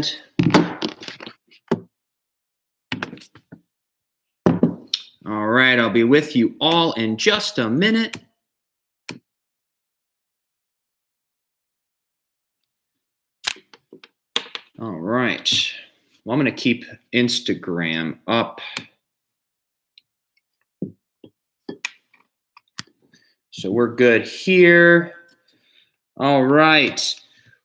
second. All right, I'll be with you all in just a minute. All right. Well, I'm going to keep Instagram up. So we're good here. All right.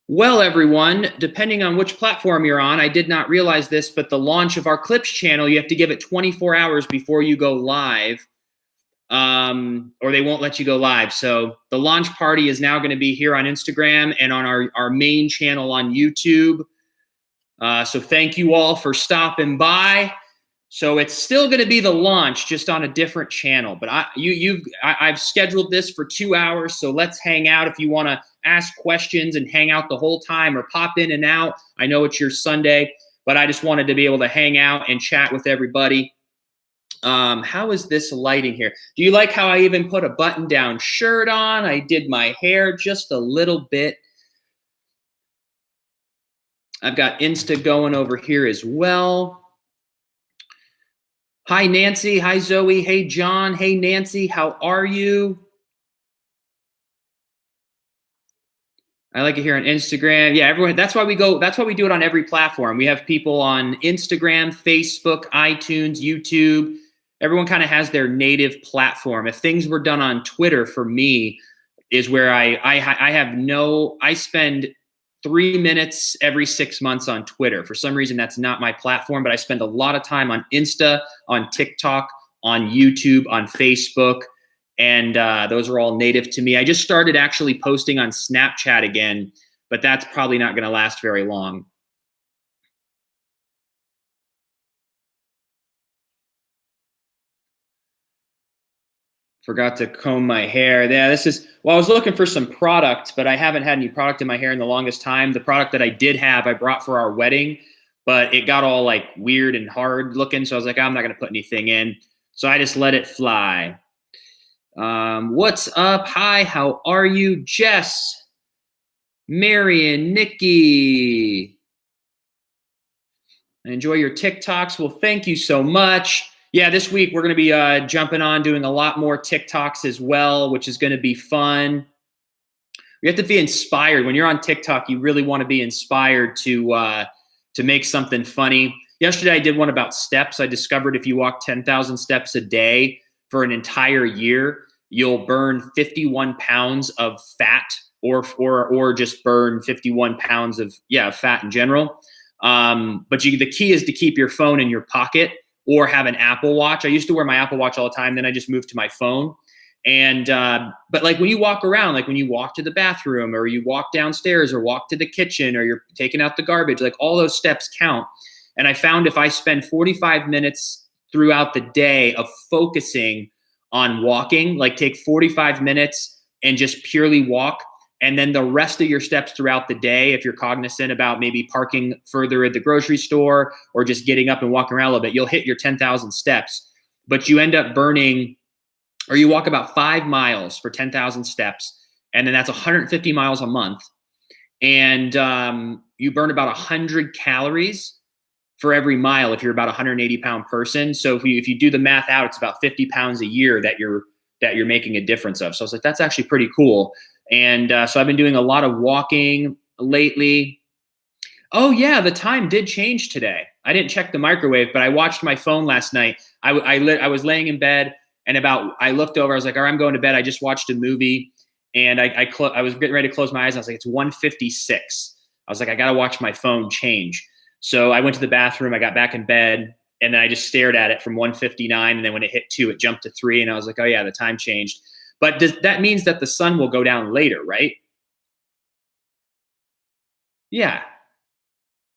Well, everyone, depending on which platform you're on, I did not realize this, but the launch of our Clips channel, you have to give it 24 hours before you go live, or they won't let you go live. So the launch party is now going to be here on Instagram and on our main channel on YouTube. So thank you all for stopping by. So it's still going to be the launch, just on a different channel. But I've scheduled this for 2 hours, so let's hang out if you want to ask questions and hang out the whole time or pop in and out. I know it's your Sunday, but I just wanted to be able to hang out and chat with everybody. How is this lighting here? Do you like how I even put a button-down shirt on? I did my hair just a little bit. I've got Insta going over here as well. Hi, Nancy. Hi, Zoe. Hey, John. Hey, Nancy. How are you? I like it here on Instagram. Yeah, everyone. That's why we go. That's why we do it on every platform. We have people on Instagram, Facebook, iTunes, YouTube. Everyone kind of has their native platform. If things were done on Twitter, for me, is where I spend 3 minutes every 6 months on Twitter. For some reason, that's not my platform, but I spend a lot of time on Insta, on TikTok, on YouTube, on Facebook, and those are all native to me. I just started actually posting on Snapchat again, but that's probably not going to last very long. Forgot to comb my hair. Yeah, I was looking for some product, but I haven't had any product in my hair in the longest time. The product that I did have, I brought for our wedding, but it got all like weird and hard looking. So I was like, I'm not going to put anything in. So I just let it fly. What's up? Hi, how are you? Jess, Marion, Nikki. Enjoy your TikToks. Well, thank you so much. Yeah, this week we're going to be jumping on, doing a lot more TikToks as well, which is going to be fun. You have to be inspired. When you're on TikTok, you really want to be inspired to make something funny. Yesterday, I did one about steps. I discovered if you walk 10,000 steps a day for an entire year, you'll burn 51 pounds of fat, or just burn 51 pounds of fat in general. But the key is to keep your phone in your pocket, or have an Apple Watch. I used to wear my Apple Watch all the time. Then I just moved to my phone. And but like when you walk around, like when you walk to the bathroom, or you walk downstairs, or walk to the kitchen, or you're taking out the garbage, like all those steps count. And I found if I spend 45 minutes throughout the day of focusing on walking, like take 45 minutes and just purely walk, and then the rest of your steps throughout the day, if you're cognizant about maybe parking further at the grocery store or just getting up and walking around a little bit, you'll hit your 10,000 steps. But you end up burning, or you walk about 5 miles for 10,000 steps, and then that's 150 miles a month. And you burn about 100 calories for every mile if you're about a 180-pound person. So if you do the math out, it's about 50 pounds a year that you're making a difference of. So I was like, that's actually pretty cool. And so I've been doing a lot of walking lately. Oh yeah, the time did change today. I didn't check the microwave, but I watched my phone last night. I was laying in bed, and I looked over. I was like, all right, I'm going to bed. I just watched a movie, and I was getting ready to close my eyes. I was like, it's 1:56. I was like, I got to watch my phone change. So I went to the bathroom. I got back in bed, and then I just stared at it from 1:59. And then when it hit 2, it jumped to 3. And I was like, oh yeah, the time changed. But that means that the sun will go down later, right? Yeah.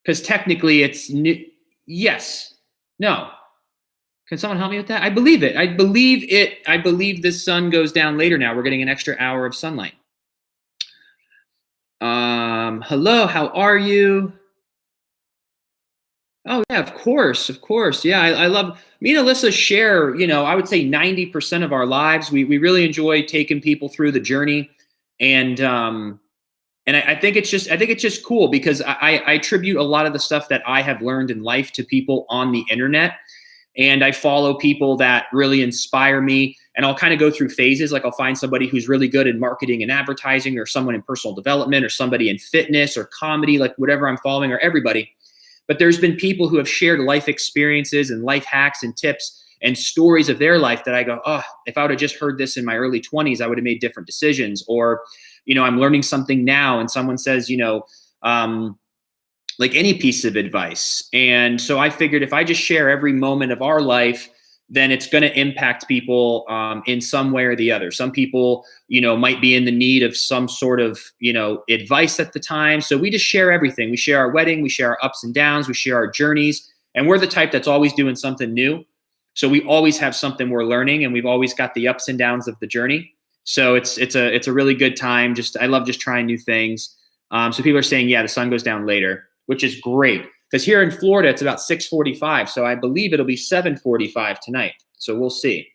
Because technically it's new. Yes. No. Can someone help me with that? I believe it. I believe the sun goes down later now. We're getting an extra hour of sunlight. Hello, how are you? Oh yeah, of course. Yeah, I love, me and Alyssa share, I would say 90% of our lives. We really enjoy taking people through the journey, and And I think it's just cool because I attribute a lot of the stuff that I have learned in life to people on the internet. And I follow people that really inspire me. And I'll kind of go through phases. Like I'll find somebody who's really good in marketing and advertising, or someone in personal development, or somebody in fitness or comedy, like whatever I'm following, or everybody. But there's been people who have shared life experiences and life hacks and tips and stories of their life that I go, oh, if I would have just heard this in my early 20s, I would have made different decisions. Or, I'm learning something now and someone says, like any piece of advice. And so I figured if I just share every moment of our life, then it's going to impact people in some way or the other. Some people, might be in the need of some sort of, advice at the time. So we just share everything. We share our wedding, we share our ups and downs, we share our journeys. And we're the type that's always doing something new. So we always have something we're learning, and we've always got the ups and downs of the journey. So it's a really good time. I love just trying new things. So people are saying, yeah, the sun goes down later, which is great. Because here in Florida, it's about 6:45. So I believe it'll be 7:45 tonight. So we'll see.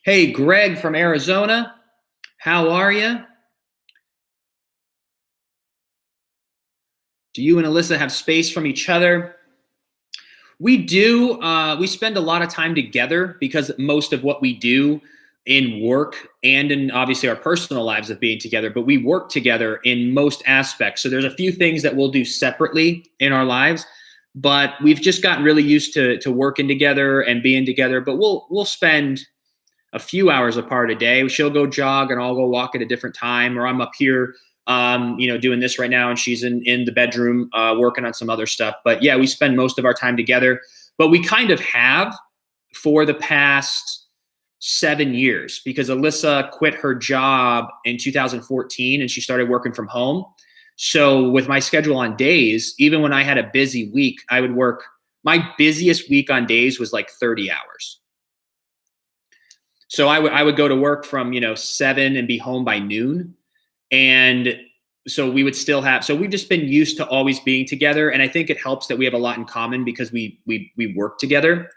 Hey, Greg from Arizona. How are you? Do you and Alyssa have space from each other? We do. We spend a lot of time together because most of what we do in work and in obviously our personal lives of being together, but we work together in most aspects. So there's a few things that we'll do separately in our lives, but we've just gotten really used to working together and being together. But we'll spend a few hours apart a day. She'll go jog and I'll go walk at a different time, or I'm up here doing this right now, and she's in the bedroom working on some other stuff. But yeah, we spend most of our time together, but we kind of have for the past 7 years, because Alyssa quit her job in 2014 and she started working from home. So with my schedule on days, even when I had a busy week, I would work. My busiest week on days was like 30 hours. So I would go to work from 7 and be home by noon. And so we would still have, so we've just been used to always being together. And I think it helps that we have a lot in common because we work together.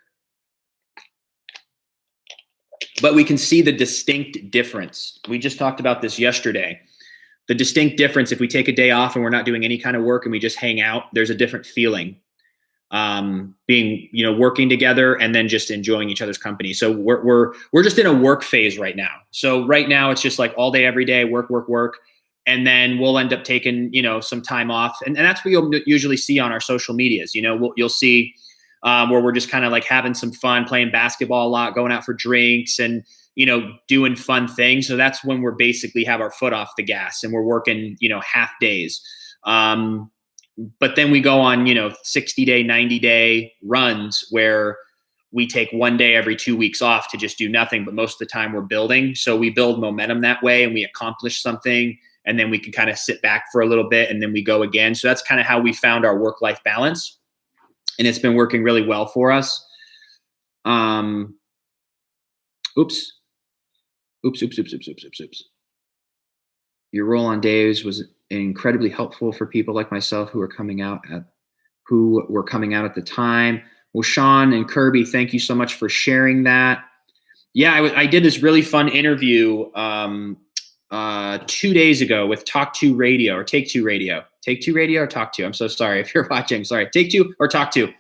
But we can see the distinct difference. We just talked about this yesterday. The distinct difference, if we take a day off and we're not doing any kind of work and we just hang out, there's a different feeling. Being, working together and then just enjoying each other's company. So we're just in a work phase right now. So right now it's just like all day, every day, work. And then we'll end up taking, some time off. And that's what you'll usually see on our social medias. You'll see where we're just kind of like having some fun, playing basketball a lot, going out for drinks and, doing fun things. So that's when we're basically have our foot off the gas and we're working, half days. But then we go on, 60-day, 90-day runs where we take one day every 2 weeks off to just do nothing. But most of the time we're building. So we build momentum that way and we accomplish something. And then we can kind of sit back for a little bit and then we go again. So that's kind of how we found our work-life balance. And it's been working really well for us. Oops. Your role on days was incredibly helpful for people like myself who were coming out at the time. Well, Sean and Kirby, thank you so much for sharing that. Yeah, I did this really fun interview 2 days ago with Talk 2 Radio or Take 2 Radio. Take 2 Radio or Talk 2? I'm so sorry if you're watching. Sorry, Take 2 or Talk 2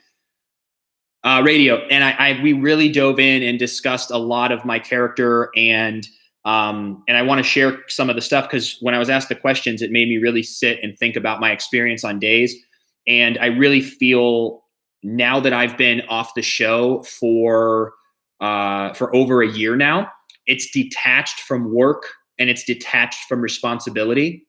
Radio. And we really dove in and discussed a lot of my character and I want to share some of the stuff because when I was asked the questions, it made me really sit and think about my experience on days. And I really feel now that I've been off the show for over a year now, it's detached from work and it's detached from responsibility.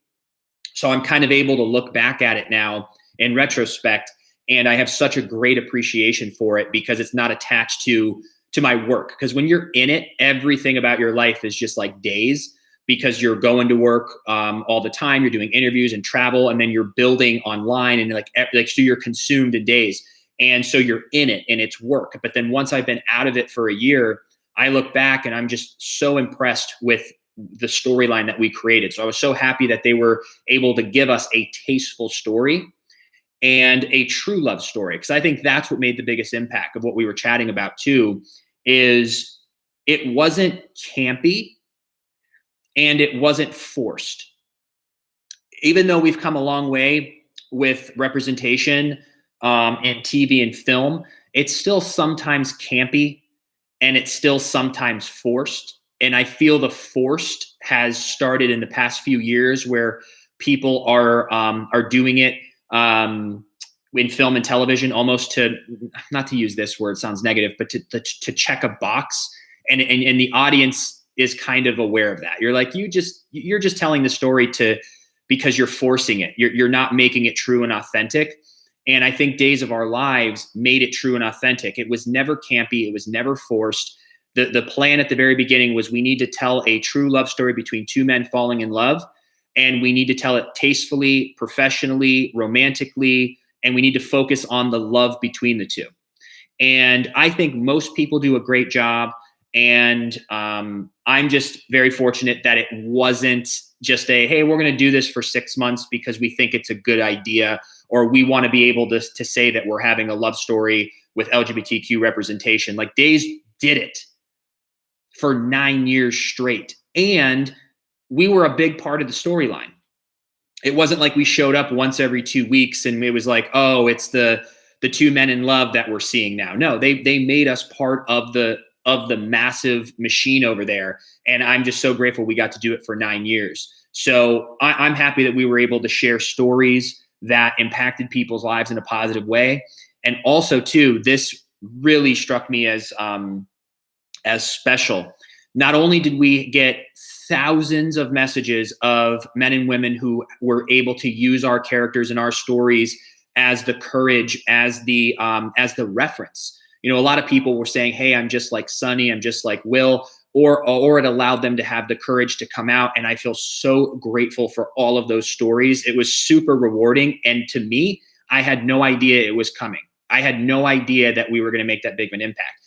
So I'm kind of able to look back at it now in retrospect, and I have such a great appreciation for it because it's not attached to my work. Because when you're in it, everything about your life is just like days because you're going to work all the time. You're doing interviews and travel, and then you're building online and like so you're consumed in days. And so you're in it and it's work. But then once I've been out of it for a year, I look back and I'm just so impressed with the storyline that we created. So I was so happy that they were able to give us a tasteful story and a true love story. Because I think that's what made the biggest impact of what we were chatting about too, is it wasn't campy. and it wasn't forced. Even though we've come a long way with representation in TV and film, it's still sometimes campy and it's still sometimes forced. And I feel the forced has started in the past few years, where people are doing it in film and television, almost to, not to use this word, sounds negative, but to check a box, and the audience is kind of aware of that. You're like, you're just telling the story because you're forcing it. You're not making it true and authentic. And I think Days of Our Lives made it true and authentic. It was never campy. It was never forced. The plan at the very beginning was, we need to tell a true love story between two men falling in love, and we need to tell it tastefully, professionally, romantically, and we need to focus on the love between the two. And I think most people do a great job. And I'm just very fortunate that it wasn't just hey, we're going to do this for 6 months because we think it's a good idea, or we want to be able to say that we're having a love story with LGBTQ representation. Like, Days did it for 9 years straight. And we were a big part of the storyline. It wasn't like we showed up once every 2 weeks and it was like, oh, it's the two men in love that we're seeing now. No, they made us part of the massive machine over there. And I'm just so grateful we got to do it for 9 years. So I'm happy that we were able to share stories that impacted people's lives in a positive way. And also too, this really struck me as special. Not only did we get thousands of messages of men and women who were able to use our characters and our stories as the courage, as the reference. You know, a lot of people were saying, hey, I'm just like Sonny, I'm just like Will, or it allowed them to have the courage to come out. And I feel so grateful for all of those stories. It was super rewarding. And to me, I had no idea it was coming. I had no idea that we were going to make that big of an impact.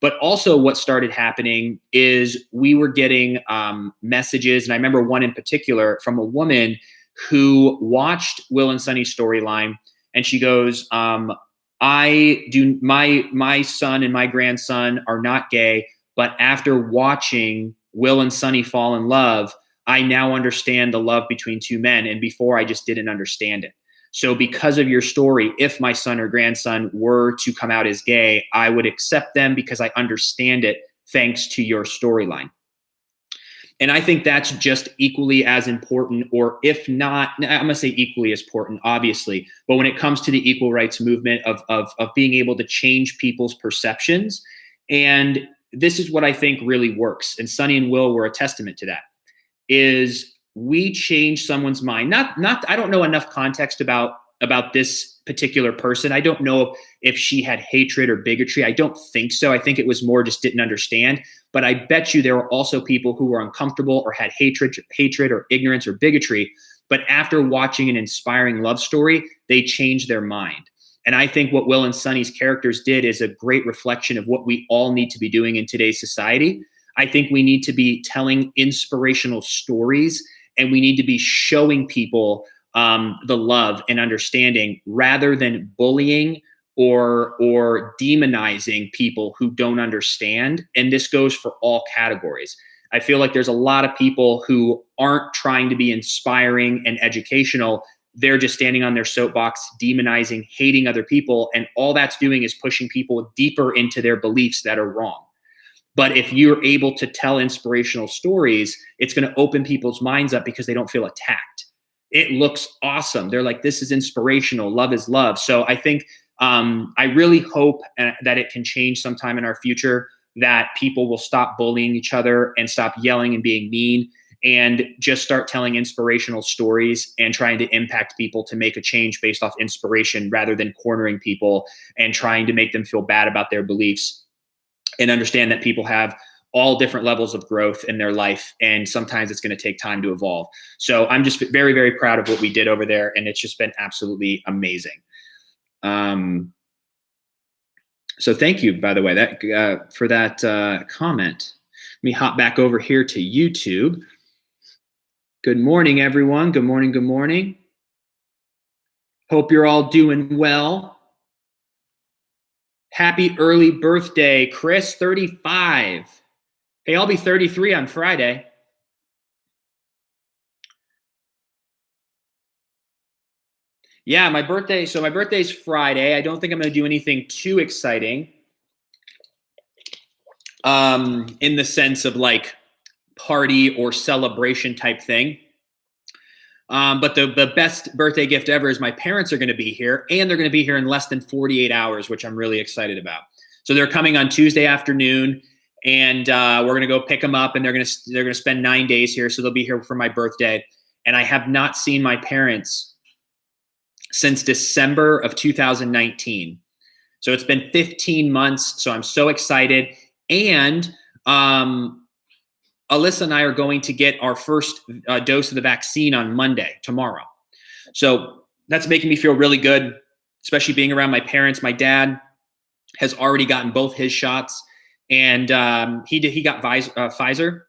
But also what started happening is we were getting messages. And I remember one in particular from a woman who watched Will and Sonny's storyline. And she goes, my son and my grandson are not gay, but after watching Will and Sonny fall in love, I now understand the love between two men. And before, I just didn't understand it. So because of your story, if my son or grandson were to come out as gay, I would accept them because I understand it thanks to your storyline. And I think that's just equally as important, or if not, I'm going to say equally as important, obviously. But when it comes to the equal rights movement of being able to change people's perceptions, and this is what I think really works, and Sonny and Will were a testament to that, is we change someone's mind. Not I don't know enough context about this particular person. I don't know if she had hatred or bigotry. I don't think so. I think it was more just didn't understand. But I bet you there were also people who were uncomfortable or had hatred or ignorance or bigotry. But after watching an inspiring love story, they changed their mind. And I think what Will and Sonny's characters did is a great reflection of what we all need to be doing in today's society. I think we need to be telling inspirational stories, and we need to be showing people the love and understanding, rather than bullying or demonizing people who don't understand. And this goes for all categories. I feel like there's a lot of people who aren't trying to be inspiring and educational. They're just standing on their soapbox, demonizing, hating other people. And all that's doing is pushing people deeper into their beliefs that are wrong. But if you're able to tell inspirational stories, it's going to open people's minds up because they don't feel attacked. It looks awesome. They're like, this is inspirational. Love is love. So I think I really hope that it can change sometime in our future, that people will stop bullying each other and stop yelling and being mean, and just start telling inspirational stories and trying to impact people to make a change based off inspiration, rather than cornering people and trying to make them feel bad about their beliefs, and understand that people have all different levels of growth in their life. And sometimes it's going to take time to evolve. So I'm just very, very proud of what we did over there. And it's just been absolutely amazing. So thank you, by the way, for that comment. Let me hop back over here to YouTube. Good morning, everyone. Good morning. Good morning. Hope you're all doing well. Happy early birthday, Chris, 35. Hey, I'll be 33 on Friday. Yeah, my birthday. So my birthday's Friday. I don't think I'm going to do anything too exciting. In the sense of like party or celebration type thing. But the best birthday gift ever is my parents are going to be here, and they're going to be here in less than 48 hours, which I'm really excited about. So they're coming on Tuesday afternoon, and we're going to go pick them up, and they're going to spend 9 days here. So they'll be here for my birthday. And I have not seen my parents since December of 2019. So it's been 15 months. So I'm so excited. And Alyssa and I are going to get our first dose of the vaccine on Monday, tomorrow. So that's making me feel really good, especially being around my parents. My dad has already gotten both his shots, and he got Pfizer,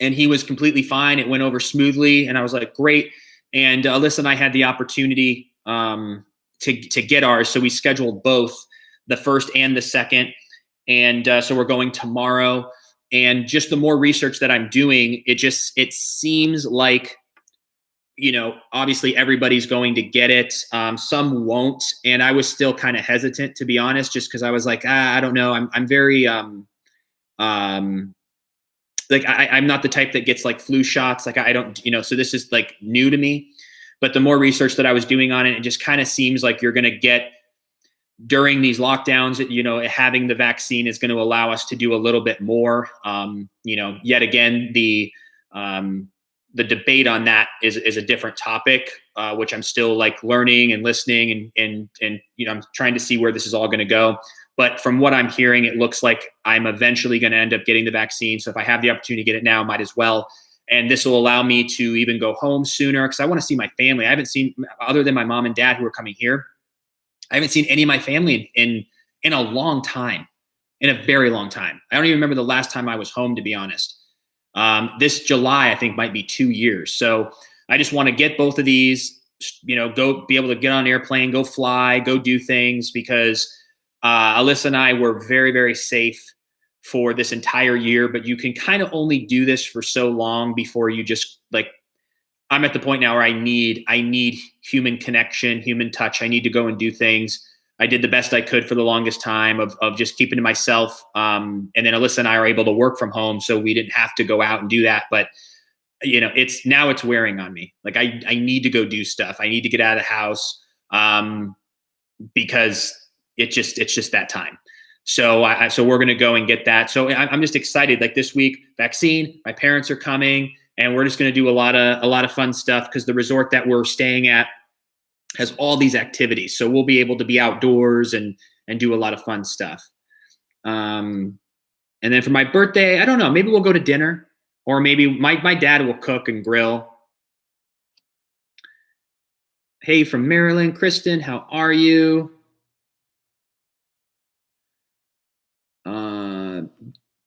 and he was completely fine. It went over smoothly, and I was like, great. And Alyssa and I had the opportunity to get ours, so we scheduled both, the first and the second, and so we're going tomorrow. And just the more research that I'm doing, it seems like, obviously everybody's going to get it. Some won't. And I was still kind of hesitant, to be honest, just because I was like, I don't know. I'm very, like I'm not the type that gets like flu shots. Like I don't, so this is like new to me. But the more research that I was doing on it, it just kind of seems like you're going to get, during these lockdowns, having the vaccine is going to allow us to do a little bit more. Yet again, the debate on that is a different topic, which I'm still like learning and listening and I'm trying to see where this is all going to go. But from what I'm hearing, it looks like I'm eventually going to end up getting the vaccine. So if I have the opportunity to get it now, I might as well. And this will allow me to even go home sooner, because I want to see my family. I haven't seen, other than my mom and dad who are coming here, I haven't seen any of my family in a long time, in a very long time. I don't even remember the last time I was home, to be honest. This July, I think, might be 2 years. So I just want to get both of these, go be able to get on an airplane, go fly, go do things, because Alyssa and I were very, very safe for this entire year. But you can kind of only do this for so long before you just like, I'm at the point now where I need human connection, human touch. I need to go and do things. I did the best I could for the longest time of just keeping to myself. And then Alyssa and I are able to work from home, so we didn't have to go out and do that. But it's wearing on me. Like I need to go do stuff. I need to get out of the house because it's just that time. So so we're gonna go and get that. So I'm just excited. Like this week, vaccine. My parents are coming. And we're just going to do a lot of fun stuff, because the resort that we're staying at has all these activities. So we'll be able to be outdoors and do a lot of fun stuff. And then for my birthday, I don't know, maybe we'll go to dinner, or maybe my dad will cook and grill. Hey, from Maryland, Kristen, how are you?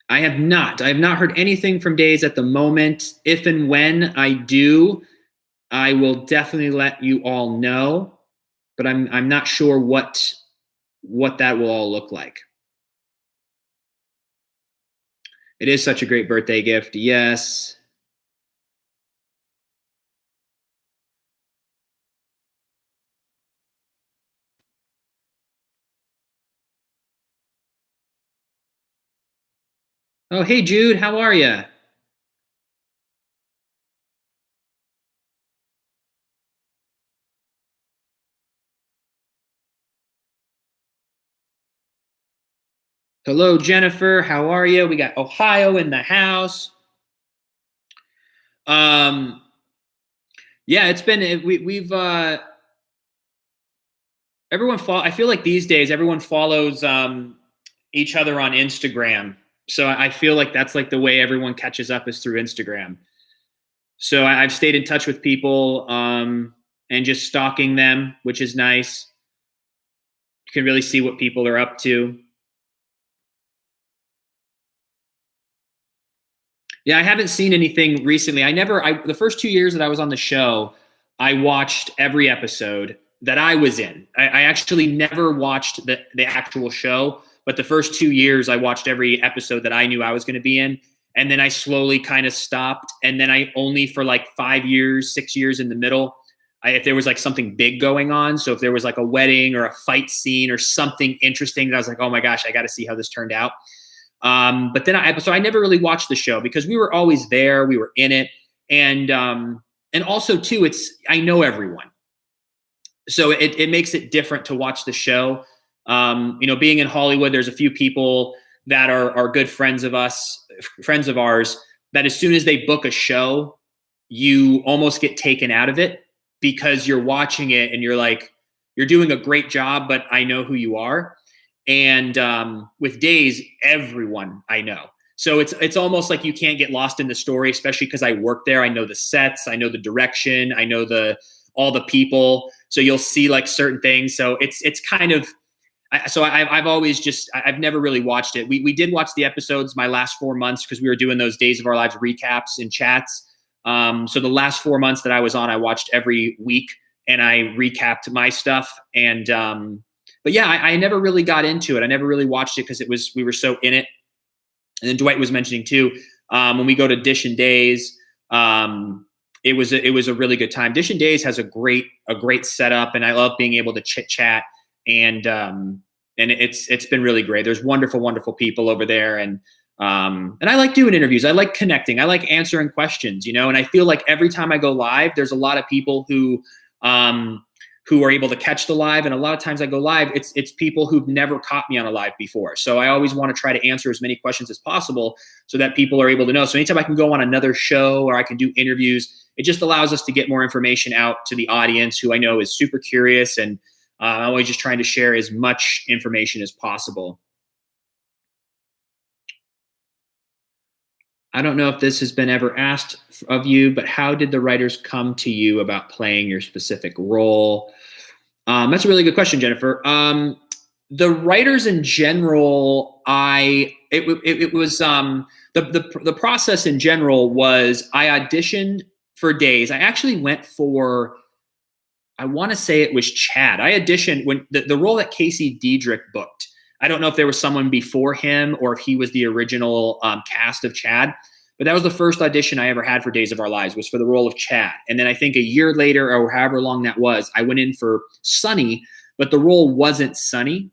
I have not heard anything from Days at the moment. If and when I do, I will definitely let you all know, but I'm not sure what that will all look like. It is such a great birthday gift. Yes. Oh, hey, Jude, how are you? Hello, Jennifer. How are you? We got Ohio in the house. Yeah, it's been we've everyone I feel like these days everyone follows each other on Instagram. So I feel like that's like the way everyone catches up, is through Instagram. So I've stayed in touch with people and just stalking them, which is nice. You can really see what people are up to. Yeah, I haven't seen anything recently. The first 2 years that I was on the show, I watched every episode that I was in. I actually never watched the actual show, but the first 2 years I watched every episode that I knew I was going to be in. And then I slowly kind of stopped. And then I only for like 5 years, 6 years in the middle, if there was like something big going on. So if there was like a wedding or a fight scene or something interesting, that I was like, oh my gosh, I got to see how this turned out. But then I never really watched the show because we were always there. We were in it. And also too, I know everyone. So it makes it different to watch the show. Being in Hollywood, there's a few people that are good friends of ours, that as soon as they book a show, you almost get taken out of it because you're watching it and you're like, you're doing a great job, but I know who you are. And with Days, everyone I know. So it's almost like you can't get lost in the story, especially because I work there. I know the sets, I know the direction, I know all the people. So you'll see like certain things. So it's kind of, I've never really watched it. We did watch the episodes my last 4 months because we were doing those Days of Our Lives recaps and chats. So the last 4 months that I was on, I watched every week and I recapped my stuff. And but yeah, I never really got into it. I never really watched it because we were so in it. And then Dwight was mentioning too, when we go to Dish and Days, it was a really good time. Dish and Days has a great setup, and I love being able to chit chat, and it's been really great. There's wonderful people over there, and I like doing interviews. I like connecting. I like answering questions, and I feel like every time I go live, there's a lot of people who are able to catch the live. And a lot of times I go live, it's people who've never caught me on a live before. So I always want to try to answer as many questions as possible so that people are able to know. So anytime I can go on another show or I can do interviews, it just allows us to get more information out to the audience who I know is super curious. And I'm always just trying to share as much information as possible. I don't know if this has been ever asked of you, but how did the writers come to you about playing your specific role? That's a really good question, Jennifer. The writers in general, it was the process in general was I auditioned for Days. I actually went for, I want to say it was Chad. I auditioned when the role that Casey Diedrich booked. I don't know if there was someone before him or if he was the original cast of Chad, but that was the first audition I ever had for Days of Our Lives, was for the role of Chad. And then I think a year later, or however long that was, I went in for Sonny, but the role wasn't Sonny.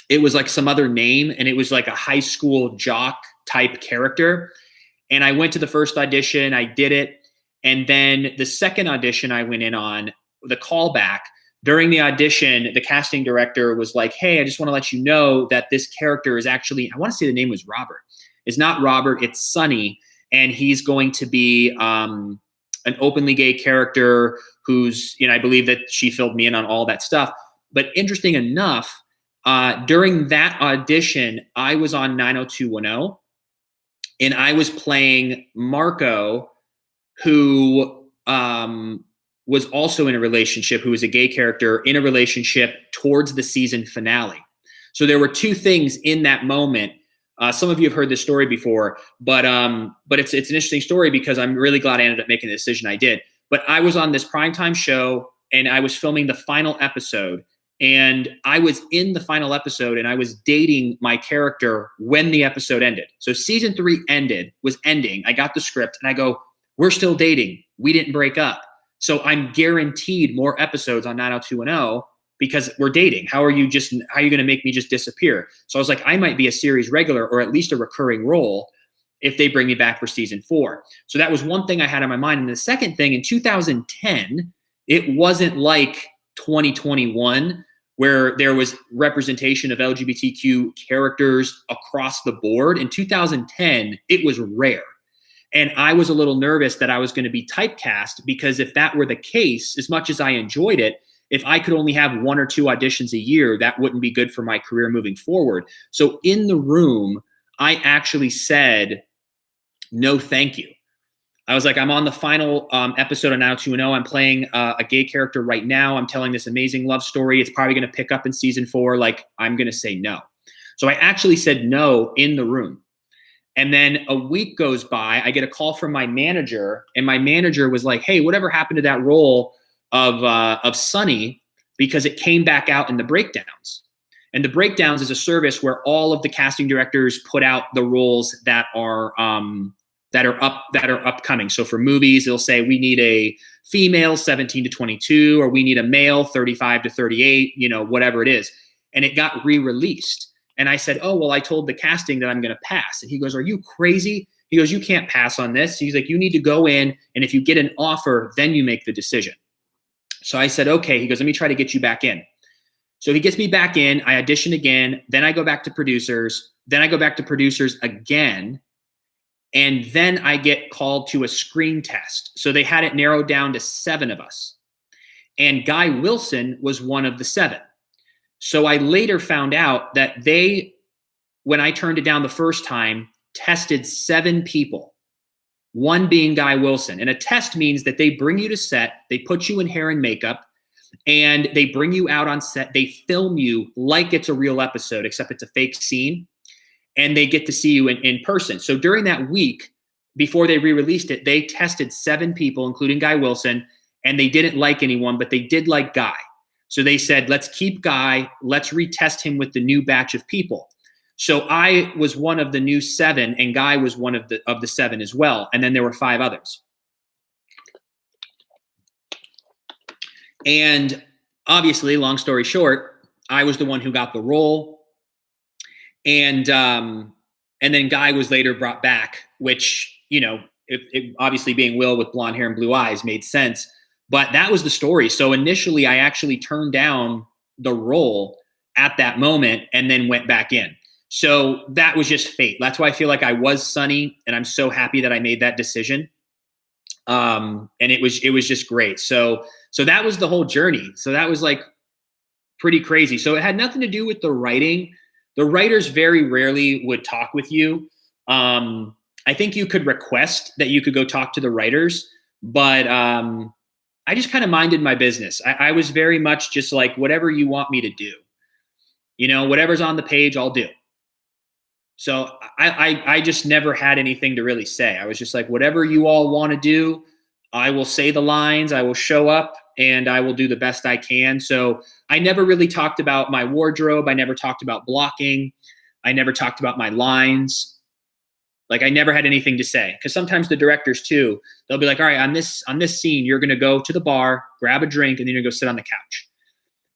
It was like some other name, and it was like a high school jock type character. And I went to the first audition, I did it. And then the second audition I went in on, the callback, during the audition, the casting director was like, hey, I just want to let you know that this character is actually, I want to say the name was Robert. It's not Robert, it's Sonny. And he's going to be an openly gay character who's, I believe that she filled me in on all that stuff. But interesting enough, during that audition, I was on 90210, and I was playing Marco, who was also in a relationship, who was a gay character in a relationship towards the season finale. So there were two things in that moment. Some of you have heard this story before, but it's an interesting story because I'm really glad I ended up making the decision I did. But I was on this primetime show, and I was filming the final episode, and I was in the final episode, and I was dating my character when the episode ended. So season 3 was ending. I got the script, and I go, we're still dating. We didn't break up. So I'm guaranteed more episodes on 90210 because we're dating. How are you going to make me just disappear? So I was like, I might be a series regular or at least a recurring role if they bring me back for season 4. So that was one thing I had in my mind. And the second thing, in 2010, it wasn't like 2021 where there was representation of LGBTQ characters across the board. In 2010, it was rare. And I was a little nervous that I was going to be typecast, because if that were the case, as much as I enjoyed it, if I could only have 1 or 2 auditions a year, that wouldn't be good for my career moving forward. So in the room, I actually said, no, thank you. I was like, I'm on the final episode of 90210. I'm playing a gay character right now. I'm telling this amazing love story. It's probably going to pick up in season 4. Like, I'm going to say no. So I actually said no in the room. And then a week goes by, I get a call from my manager, and my manager was like, hey, whatever happened to that role of Sonny? Because it came back out in the breakdowns. And the breakdowns is a service where all of the casting directors put out the roles that are that are upcoming. So for movies, they'll say we need a female 17 to 22, or we need a male 35 to 38, whatever it is. And it got re-released. And I said, oh, well, I told the casting that I'm going to pass. And he goes, are you crazy? He goes, you can't pass on this. He's like, you need to go in, and if you get an offer, then you make the decision. So I said, okay. He goes, let me try to get you back in. So he gets me back in. I audition again. Then I go back to producers. Then I go back to producers again. And then I get called to a screen test. So they had it narrowed down to 7 of us. And Guy Wilson was one of the 7. So I later found out that they, when I turned it down the first time, tested 7 people, one being Guy Wilson. And a test means that they bring you to set, they put you in hair and makeup, and they bring you out on set. They film you like it's a real episode, except it's a fake scene. And they get to see you in person. So during that week, before they re-released it, they tested 7 people, including Guy Wilson, and they didn't like anyone, but they did like Guy. So they said, let's keep Guy, let's retest him with the new batch of people. So I was one of the new 7, and Guy was one of the 7 as well. And then there were 5 others. And obviously, long story short, I was the one who got the role. And then Guy was later brought back, which, it obviously being Will with blonde hair and blue eyes made sense. But that was the story. So initially, I actually turned down the role at that moment and then went back in. So that was just fate. That's why I feel like I was Sonny, and I'm so happy that I made that decision. And it was just great. So that was the whole journey. So that was like pretty crazy. So it had nothing to do with the writing. The writers very rarely would talk with you. I think you could request that you could go talk to the writers, but I just kind of minded my business. I was very much just like, whatever you want me to do, whatever's on the page, I'll do. So I just never had anything to really say. I was just like, whatever you all want to do, I will say the lines, I will show up, and I will do the best I can. So I never really talked about my wardrobe. I never talked about blocking. I never talked about my lines. Like, I never had anything to say, because sometimes the directors too, they'll be like, all right, on this scene, you're going to go to the bar, grab a drink, and then you're going to go sit on the couch.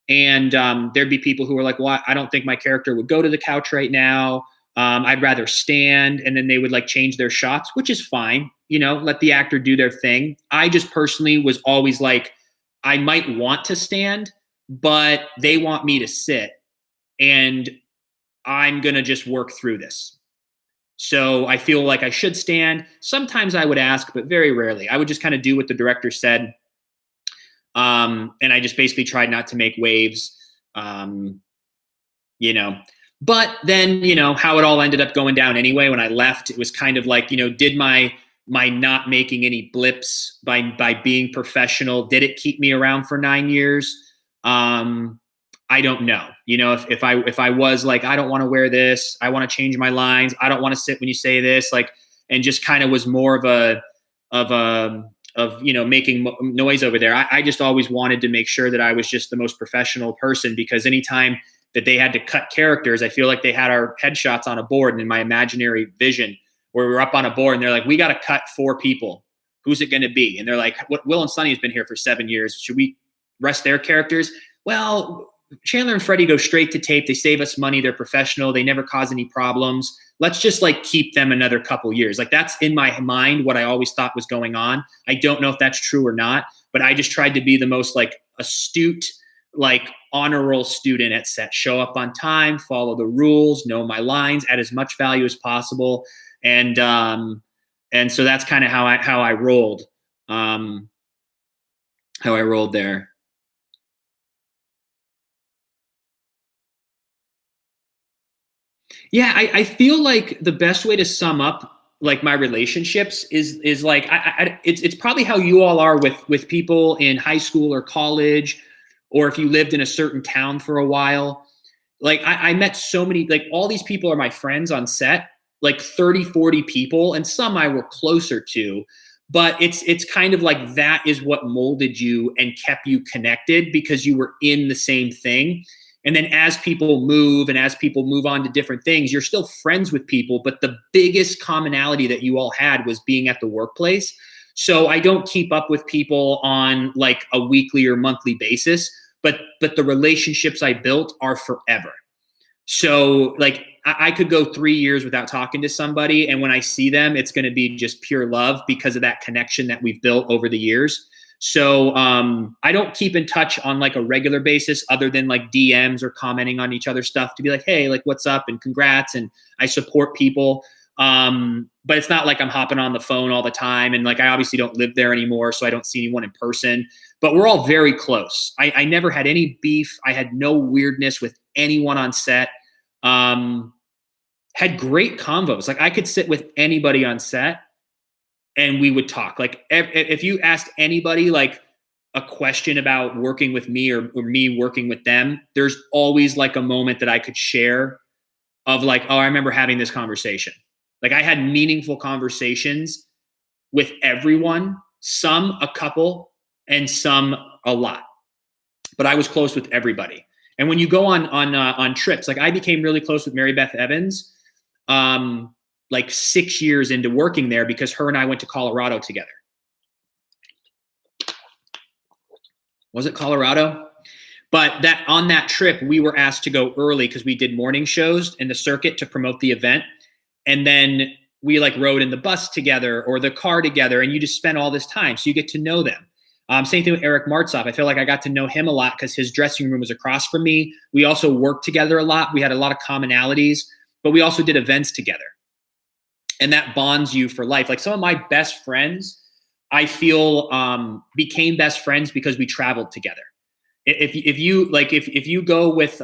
And there'd be people who were like, well, I don't think my character would go to the couch right now. I'd rather stand. And then they would like change their shots, which is fine. Let the actor do their thing. I just personally was always like, I might want to stand, but they want me to sit, and I'm going to just work through this. So I feel like I should stand. Sometimes I would ask, but very rarely. I would just kind of do what the director said. And I just basically tried not to make waves, But then, how it all ended up going down anyway, when I left, it was kind of like, did my not making any blips by being professional, did it keep me around for 9 years? I don't know. If I was like, I don't want to wear this, I want to change my lines, I don't want to sit when you say this, like, and just kind of was more of making noise over there. I just always wanted to make sure that I was just the most professional person, because anytime that they had to cut characters, I feel like they had our headshots on a board, and in my imaginary vision, where we were up on a board and they're like, we got to cut 4 people. Who's it going to be? And they're like, what, Will and Sonny has been here for 7 years. Should we rest their characters? Well, Chandler and Freddie go straight to tape. They save us money. They're professional. They never cause any problems. Let's just like keep them another couple years. Like, that's in my mind what I always thought was going on. I don't know if that's true or not, but I just tried to be the most like astute, like honor roll student at set. Show up on time, follow the rules, know my lines, add as much value as possible. And so that's kind of how I rolled. How I rolled there. Yeah, I feel like the best way to sum up like my relationships is like it's probably how you all are with people in high school or college, or if you lived in a certain town for a while. Like I met so many, like all these people are my friends on set, like 30, 40 people, and some I were closer to, but it's kind of like that is what molded you and kept you connected, because you were in the same thing. And then as people move and as people move on to different things, you're still friends with people. But the biggest commonality that you all had was being at the workplace. So I don't keep up with people on like a weekly or monthly basis, but the relationships I built are forever. So like I could go 3 years without talking to somebody, and when I see them, it's going to be just pure love because of that connection that we've built over the years. So I don't keep in touch on like a regular basis other than like DMs or commenting on each other's stuff to be like, hey, like what's up and congrats. And I support people. But it's not like I'm hopping on the phone all the time. And like, I obviously don't live there anymore, so I don't see anyone in person, but we're all very close. I never had any beef. I had no weirdness with anyone on set. Had great convos. Like I could sit with anybody on set and we would talk. Like if you asked anybody like a question about working with me or me working with them, there's always like a moment that I could share of like, oh, I remember having this conversation. Like I had meaningful conversations with everyone, some a couple and some a lot, but I was close with everybody. And when you go on trips, like I became really close with Mary Beth Evans, like 6 years into working there because her and I went to Colorado together. Was it Colorado? But that on that trip, we were asked to go early because we did morning shows in the circuit to promote the event. And then we like rode in the bus together or the car together, and you just spend all this time. So you get to know them. Same thing with Eric Martzoff. I feel like I got to know him a lot because his dressing room was across from me. We also worked together a lot. We had a lot of commonalities, but we also did events together. And that bonds you for life. Like some of my best friends, I feel became best friends because we traveled together. If you go with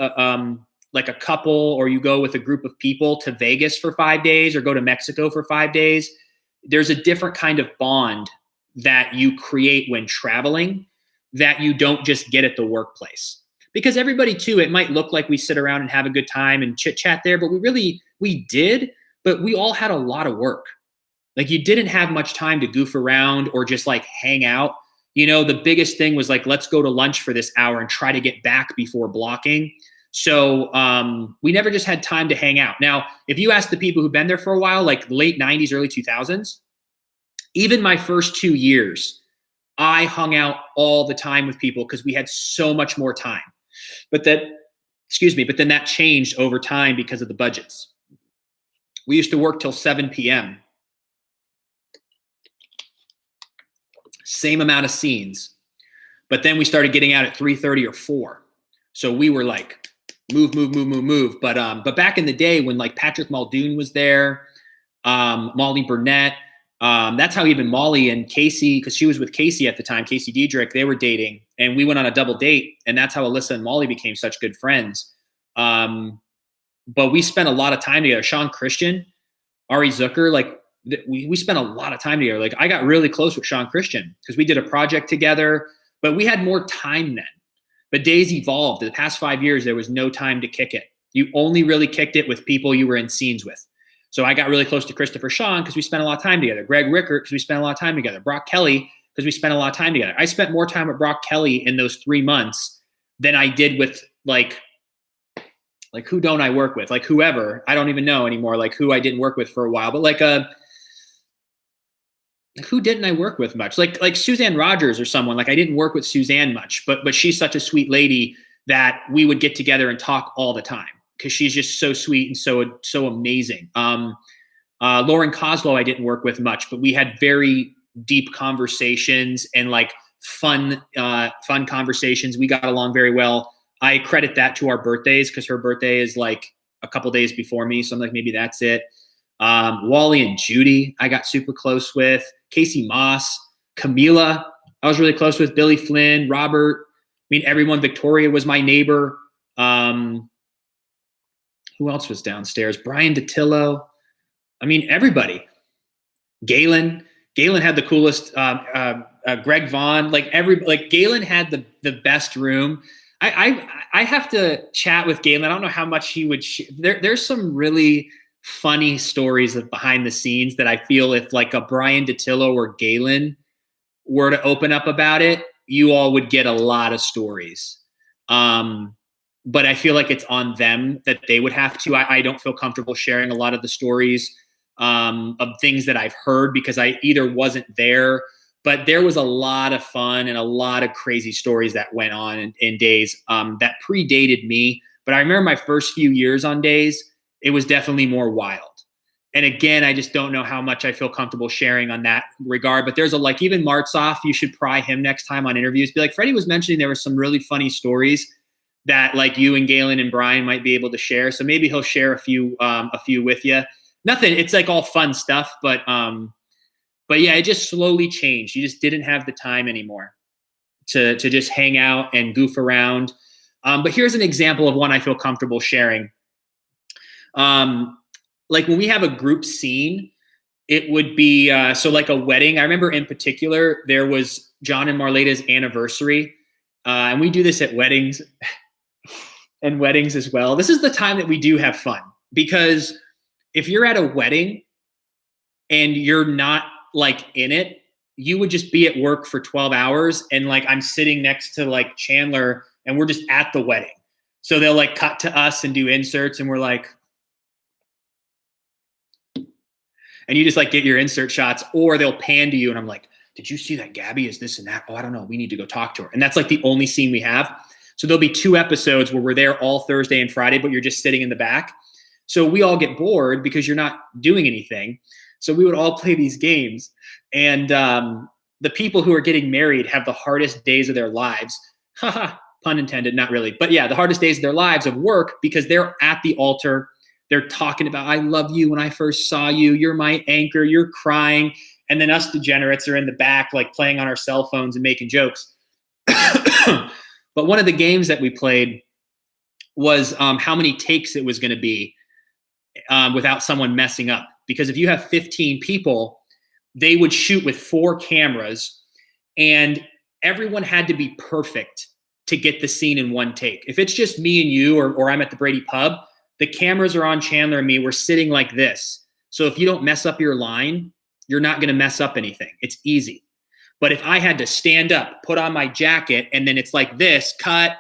like a couple or you go with a group of people to Vegas for 5 days or go to Mexico for 5 days, there's a different kind of bond that you create when traveling that you don't just get at the workplace. Because everybody too, it might look like we sit around and have a good time and chit chat there, but we did, but we all had a lot of work. Like you didn't have much time to goof around or just like hang out. You know, the biggest thing was like, let's go to lunch for this hour and try to get back before blocking. So we never just had time to hang out. Now, if you ask the people who've been there for a while, like late 90s, early 2000s, even my first 2 years, I hung out all the time with people because we had so much more time. But then that changed over time because of the budgets. We used to work till 7 p.m. Same amount of scenes. But then we started getting out at 3:30 or 4. So we were like, move. But back in the day when like Patrick Muldoon was there, Molly Burnett, that's how even Molly and Casey, because she was with Casey at the time, Casey Diedrich, they were dating. And we went on a double date. And that's how Alyssa and Molly became such good friends. But we spent a lot of time together. Sean Christian, Ari Zucker, like we spent a lot of time together. Like I got really close with Sean Christian because we did a project together, but we had more time then. But days evolved. In the past 5 years, there was no time to kick it. You only really kicked it with people you were in scenes with. So I got really close to Christopher Sean because we spent a lot of time together. Greg Rickert because we spent a lot of time together. Brock Kelly because we spent a lot of time together. I spent more time with Brock Kelly in those 3 months than I did with like who don't I work with? Like whoever. I don't even know anymore, like who I didn't work with for a while. But like who didn't I work with much? Like Suzanne Rogers or someone. Like I didn't work with Suzanne much, but she's such a sweet lady that we would get together and talk all the time because she's just so sweet and so amazing. Lauren Koslow I didn't work with much, but we had very deep conversations and like fun conversations. We got along very well. I credit that to our birthdays because her birthday is like a couple days before me. So I'm like, maybe that's it. Wally and Judy, I got super close with. Casey Moss, Camila, I was really close with. Billy Flynn, Robert. I mean, everyone. Victoria was my neighbor. Who else was downstairs? Brian DeTillo. I mean, everybody. Galen had the coolest. Greg Vaughn, like Galen had the best room. I have to chat with Galen. I don't know how much he would. There's some really funny stories of behind the scenes that I feel if like a Brian DeTillo or Galen were to open up about it, you all would get a lot of stories. but I feel like it's on them that they would have to. I don't feel comfortable sharing a lot of the stories of things that I've heard because I either wasn't there, but there was a lot of fun and a lot of crazy stories that went on in Days that predated me. But I remember my first few years on Days, it was definitely more wild. And again, I just don't know how much I feel comfortable sharing on that regard. But there's even Martsoff, you should pry him next time on interviews. Be like, Freddie was mentioning there were some really funny stories that like you and Galen and Brian might be able to share. So maybe he'll share a few with you. Nothing, it's like all fun stuff, but yeah, it just slowly changed. You just didn't have the time anymore to just hang out and goof around. But here's an example of one I feel comfortable sharing. Like when we have a group scene, it would be so like a wedding. I remember in particular, there was John and Marleta's anniversary. And we do this at weddings and weddings as well. This is the time that we do have fun, because if you're at a wedding and you're not like in it, you would just be at work for 12 hours. And like, I'm sitting next to like Chandler and we're just at the wedding. So they'll like cut to us and do inserts and we're like, and you just like get your insert shots, or they'll pan to you and I'm like, did you see that Gabby is this and that? Oh, I don't know. We need to go talk to her. And that's like the only scene we have. So there'll be 2 episodes where we're there all Thursday and Friday, but you're just sitting in the back. So we all get bored because you're not doing anything. So we would all play these games. And the people who are getting married have the hardest days of their lives. Haha, pun intended, not really. But yeah, the hardest days of their lives of work, because they're at the altar. They're talking about, I love you when I first saw you. You're my anchor. You're crying. And then us degenerates are in the back, like playing on our cell phones and making jokes. But one of the games that we played was how many takes it was going to be without someone messing up. Because if you have 15 people, they would shoot with 4 cameras and everyone had to be perfect to get the scene in 1 take. If it's just me and you, or I'm at the Brady pub, the cameras are on Chandler and me. We're sitting like this. So if you don't mess up your line, you're not going to mess up anything. It's easy. But if I had to stand up, put on my jacket, and then it's like this, cut,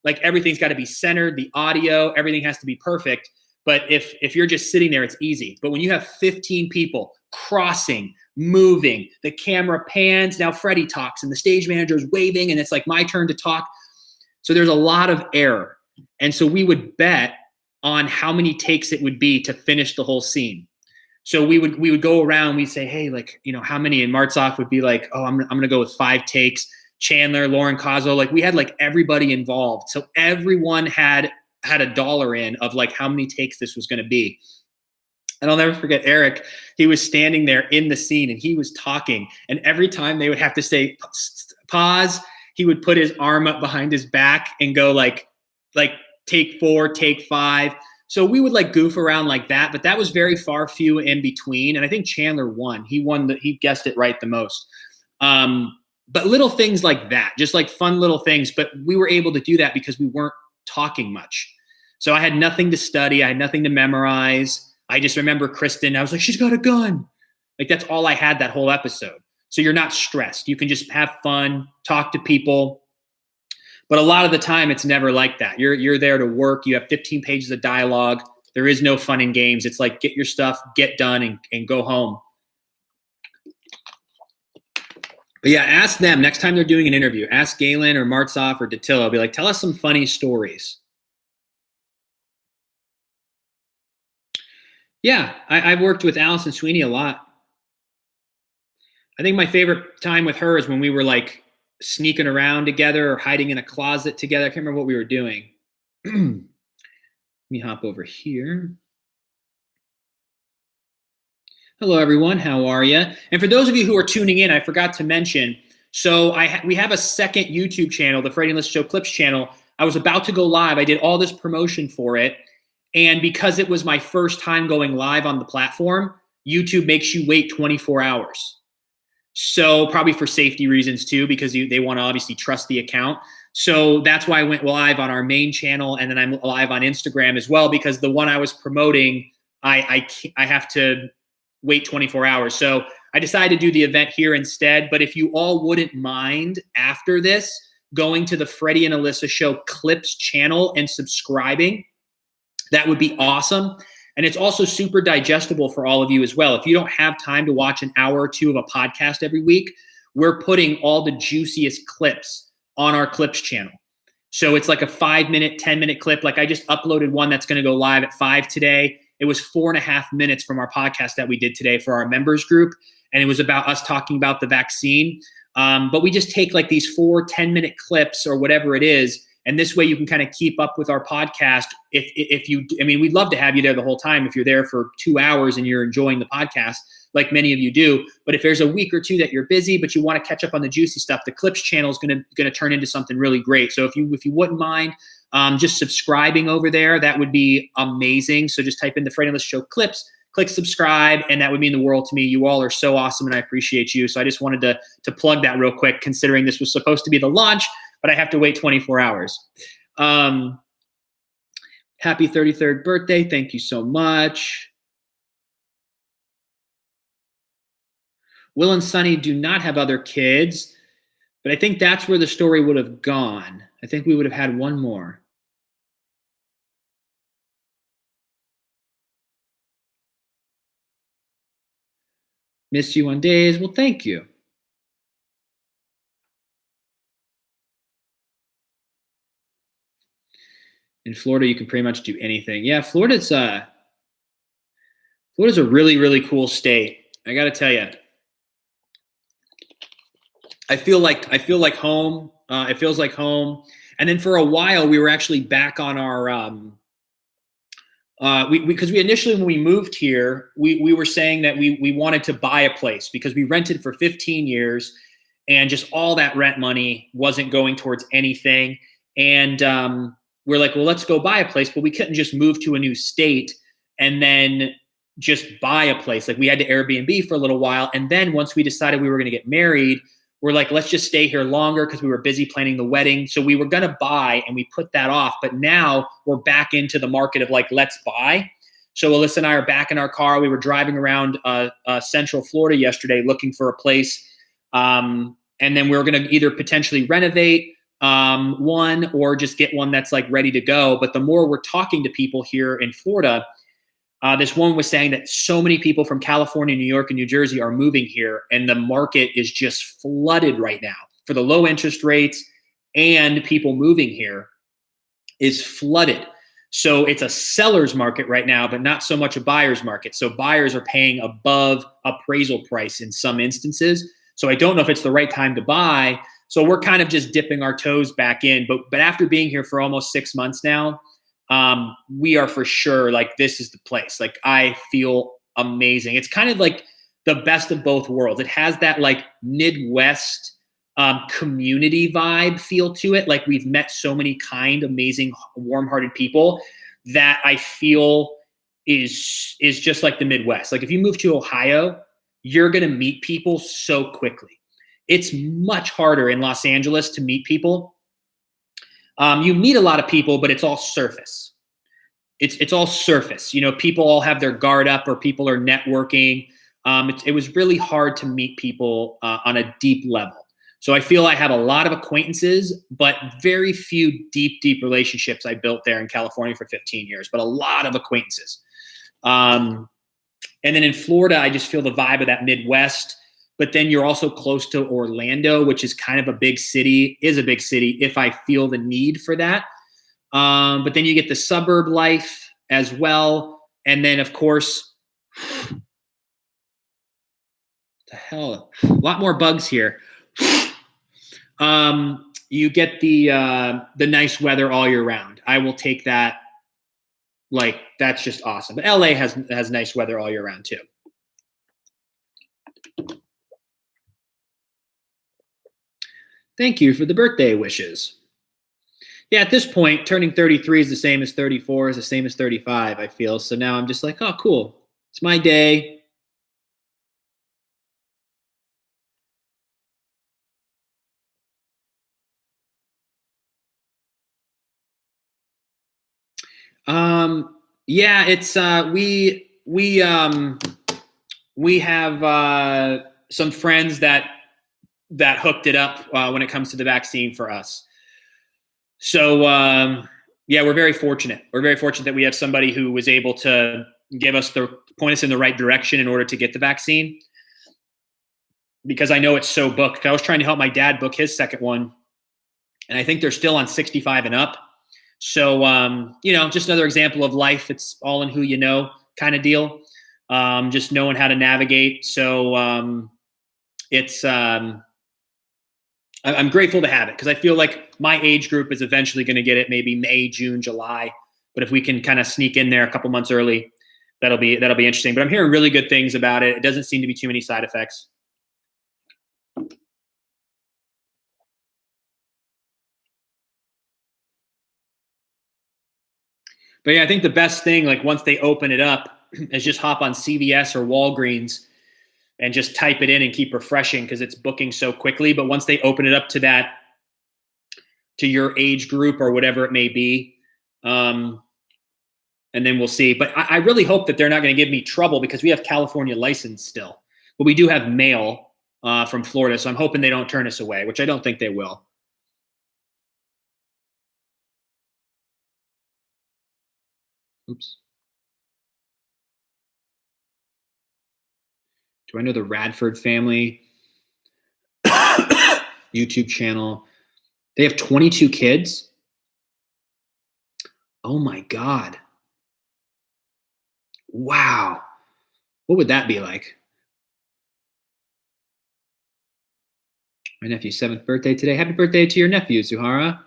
like everything's got to be centered, the audio, everything has to be perfect. But if you're just sitting there, it's easy. But when you have 15 people crossing, moving, the camera pans, now Freddie talks and the stage manager is waving and it's like my turn to talk. So there's a lot of error. And so we would bet on how many takes it would be to finish the whole scene. So we would go around, we'd say, hey, like, you know, how many? And Martsoff would be like, oh, I'm going to go with 5 takes. Chandler, Lauren Cozzo, like we had like everybody involved. So everyone had a dollar in of like how many takes this was going to be. And I'll never forget Eric. He was standing there in the scene and he was talking. And every time they would have to say pause, he would put his arm up behind his back and go like take 4, take 5. So we would like goof around like that, but that was very far few in between. And I think Chandler won. He guessed it right the most. But little things like that, just like fun little things. But we were able to do that because we weren't talking much. So I had nothing to study. I had nothing to memorize. I just remember Kristen. I was like, she's got a gun. Like that's all I had that whole episode. So you're not stressed. You can just have fun, talk to people. But a lot of the time, it's never like that. You're there to work. You have 15 pages of dialogue. There is no fun and games. It's like get your stuff, get done, and go home. But yeah, ask them next time they're doing an interview. Ask Galen or Martsoff or Datillo. Be like, tell us some funny stories. Yeah, I've worked with Allison Sweeney a lot. I think my favorite time with her is when we were like sneaking around together or hiding in a closet together. I can't remember what we were doing. Let me hop over here. Hello, everyone. How are you? And for those of you who are tuning in, I forgot to mention, so we have a second YouTube channel, the Freddie and Alyssa Show Clips channel. I was about to go live. I did all this promotion for it. And because it was my first time going live on the platform, YouTube makes you wait 24 hours. So probably for safety reasons too, because they want to obviously trust the account. So that's why I went live on our main channel, and then I'm live on Instagram as well, because the one I was promoting, I have to wait 24 hours. So I decided to do the event here instead. But if you all wouldn't mind after this, going to the Freddie and Alyssa Show Clips channel and subscribing. That would be awesome. And it's also super digestible for all of you as well. If you don't have time to watch an hour or two of a podcast every week, we're putting all the juiciest clips on our Clips channel. So it's like a 5-minute, 10-minute clip. Like I just uploaded one that's going to go live at 5 today. It was 4.5 minutes from our podcast that we did today for our members group. And it was about us talking about the vaccine. But we just take like these 4 10-minute clips or whatever it is. And this way you can kind of keep up with our podcast. If you, I mean, we'd love to have you there the whole time if you're there for 2 hours and you're enjoying the podcast like many of you do. But if there's a week or two that you're busy, but you want to catch up on the juicy stuff, the Clips channel is going to turn into something really great. So if you wouldn't mind just subscribing over there, that would be amazing. So just type in the Freddie and Alyssa Show Clips, click subscribe, and that would mean the world to me. You all are so awesome, and I appreciate you. So I just wanted to plug that real quick, considering this was supposed to be the launch, but I have to wait 24 hours. Happy 33rd birthday. Thank you so much. Will and Sunny do not have other kids, but I think that's where the story would have gone. I think we would have had one more. Miss you on days. Well, thank you. In Florida, you can pretty much do anything. Yeah, Florida's a really, really cool state. I got to tell you. I feel like home. It feels like home. And then for a while, we were actually back on our because we initially, when we moved here, we were saying that we wanted to buy a place because we rented for 15 years and just all that rent money wasn't going towards anything. And we're like, well, let's go buy a place, but we couldn't just move to a new state and then just buy a place. Like we had to Airbnb for a little while. And then once we decided we were going to get married, we're like, let's just stay here longer because we were busy planning the wedding. So we were going to buy and we put that off. But now we're back into the market of like, let's buy. So Alyssa and I are back in our car. We were driving around Central Florida yesterday looking for a place. And then we were going to either potentially renovate one or just get one that's like ready to go. But the more we're talking to people here in Florida, this one was saying that so many people from California, New York, and New Jersey are moving here, and the market is just flooded right now for the low interest rates, and people moving here is flooded. So it's a seller's market right now, but not so much a buyer's market. So buyers are paying above appraisal price in some instances. So I don't know if it's the right time to buy. So we're kind of just dipping our toes back in. But after being here for almost 6 months now, we are for sure like, this is the place. Like I feel amazing. It's kind of like the best of both worlds. It has that like Midwest community vibe feel to it. Like we've met so many kind, amazing, warm-hearted people that I feel is just like the Midwest. Like if you move to Ohio, you're going to meet people so quickly. It's much harder in Los Angeles to meet people. You meet a lot of people, but it's all surface. It's all surface. You know, people all have their guard up or people are networking. It was really hard to meet people on a deep level. So I feel I have a lot of acquaintances, but very few deep relationships I built there in California for 15 years, but a lot of acquaintances. And then in Florida, I just feel the vibe of that Midwest. But then you're also close to Orlando, which is kind of a big city, if I feel the need for that. But then you get the suburb life as well. And then, of course, the hell, a lot more bugs here. You get the nice weather all year round. I will take that. Like, that's just awesome. But LA has nice weather all year round, too. Thank you for the birthday wishes. Yeah, at this point, turning 33 is the same as 34, is the same as 35, I feel. So now I'm just like, oh, cool. It's my day. Yeah, it's we have some friends that that hooked it up when it comes to the vaccine for us. So yeah, we're very fortunate. We're very fortunate that we have somebody who was able to point us in the right direction in order to get the vaccine. Because I know it's so booked. I was trying to help my dad book his second one, and I think they're still on 65 and up. So, just another example of life. It's all in who you know kind of deal. Just knowing how to navigate. So I'm grateful to have it because I feel like my age group is eventually going to get it, maybe May, June, July. But if we can kind of sneak in there a couple months early, that'll be interesting. But I'm hearing really good things about it. It doesn't seem to be too many side effects. But yeah, I think the best thing, like once they open it up, is just hop on CVS or Walgreens and just type it in and keep refreshing because it's booking so quickly. But once they open it up to your age group or whatever it may be, and then we'll see. But I really hope that they're not going to give me trouble because we have California license still, but we do have mail from Florida. So I'm hoping they don't turn us away, which I don't think they will. Oops. Do I know the Radford family YouTube channel? They have 22 kids. Oh my God. Wow. What would that be like? My nephew's 7th birthday today. Happy birthday to your nephew, Zuhara.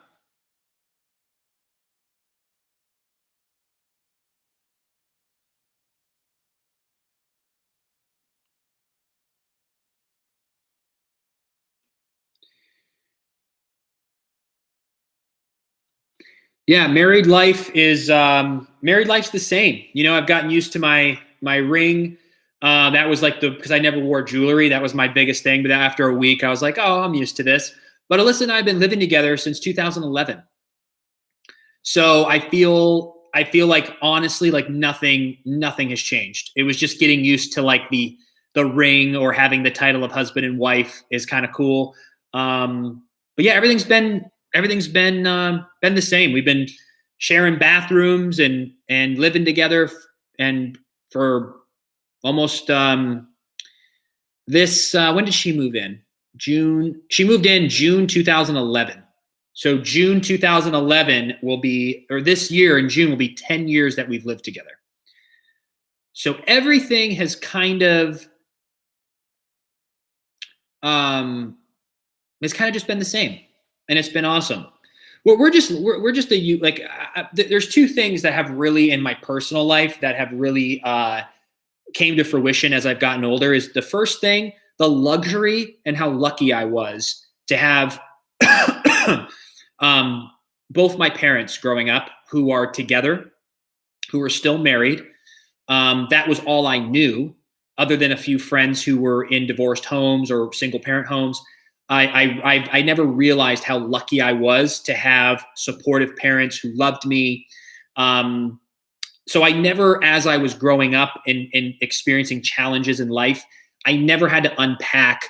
Yeah, married life's the same. I've gotten used to my ring. That was like because I never wore jewelry. That was my biggest thing. But after a week, I was like, oh, I'm used to this. But Alyssa and I have been living together since 2011. So I feel like honestly, like nothing has changed. It was just getting used to like the ring or having the title of husband and wife is kind of cool. But yeah, everything's been the same. We've been sharing bathrooms and living together and for almost when did she move in? June. She moved in June 2011. So June 2011 this year in June will be 10 years that we've lived together. So everything has kind of just been the same, and it's been awesome. We're just there's two things that have really in my personal life that have really came to fruition as I've gotten older. Is the first thing, the luxury and how lucky I was to have both my parents growing up who are together, who are still married. That was all I knew, other than a few friends who were in divorced homes or single parent homes. I never realized how lucky I was to have supportive parents who loved me. So I never, as I was growing up and experiencing challenges in life, I never had to unpack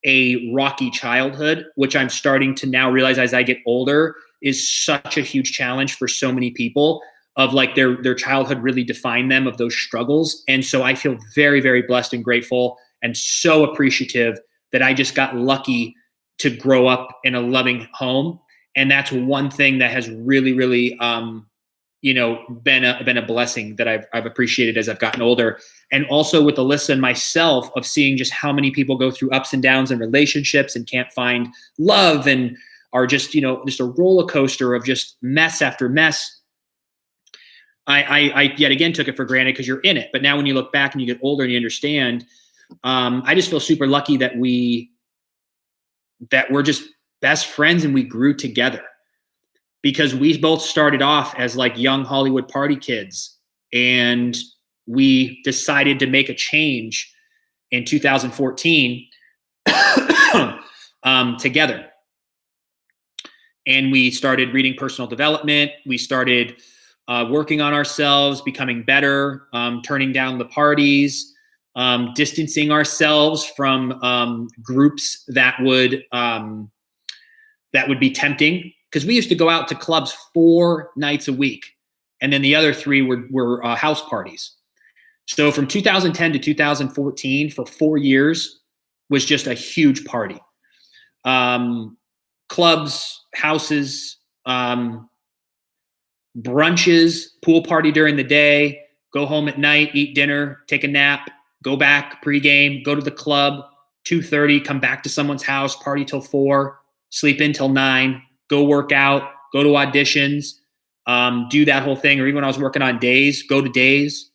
a rocky childhood, which I'm starting to now realize as I get older is such a huge challenge for so many people, of like their childhood really defined them, of those struggles. And so I feel very, very blessed and grateful and so appreciative that I just got lucky to grow up in a loving home. And that's one thing that has really, really, been a blessing that I've appreciated as I've gotten older. And also with Alyssa and myself, of seeing just how many people go through ups and downs in relationships and can't find love and are just a roller coaster of just mess after mess. I yet again took it for granted because you're in it. But now when you look back and you get older and you understand, I just feel super lucky that we're just best friends and we grew together, because we both started off as like young Hollywood party kids, and we decided to make a change in 2014 together. And we started reading personal development. We started working on ourselves, becoming better, turning down the parties, distancing ourselves from groups that would be tempting, because we used to go out to clubs 4 nights a week, and then the other 3 were house parties. So from 2010 to 2014, for 4 years, was just a huge party. Clubs, houses, brunches, pool party during the day, go home at night, eat dinner, take a nap, go back pregame, go to the club, 2:30, come back to someone's house, party till 4, sleep in till 9, go work out, go to auditions, do that whole thing. Or even when I was working on days, go to days,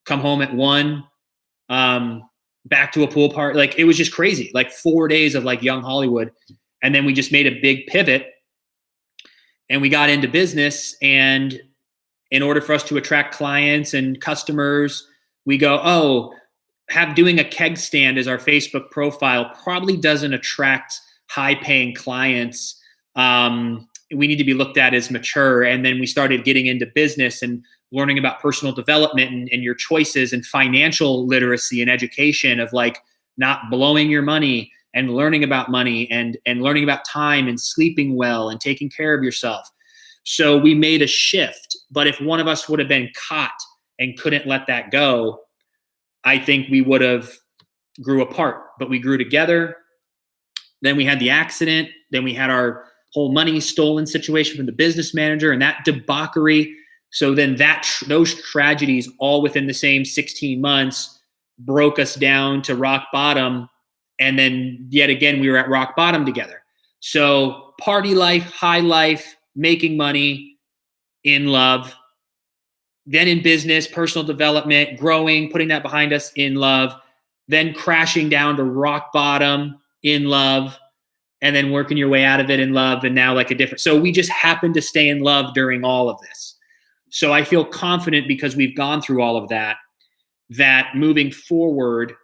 come home at 1, back to a pool party. Like, it was just crazy. Like 4 days of like young Hollywood. And then we just made a big pivot and we got into business. And in order for us to attract clients and customers, we go, doing a keg stand as our Facebook profile probably doesn't attract high-paying clients. We need to be looked at as mature. And then we started getting into business and learning about personal development and your choices and financial literacy and education of like not blowing your money and learning about money and learning about time and sleeping well and taking care of yourself. So we made a shift. But if one of us would have been caught and couldn't let that go, I think we would have grew apart. But we grew together. Then we had the accident. Then we had our whole money stolen situation from the business manager and that debauchery. So then those tragedies all within the same 16 months broke us down to rock bottom. And then yet again, we were at rock bottom together. So party life, high life, making money, in love, then in business, personal development, growing, putting that behind us, in love, then crashing down to rock bottom, in love, and then working your way out of it in love. And now like so we just happened to stay in love during all of this. So I feel confident because we've gone through all of that, that moving forward,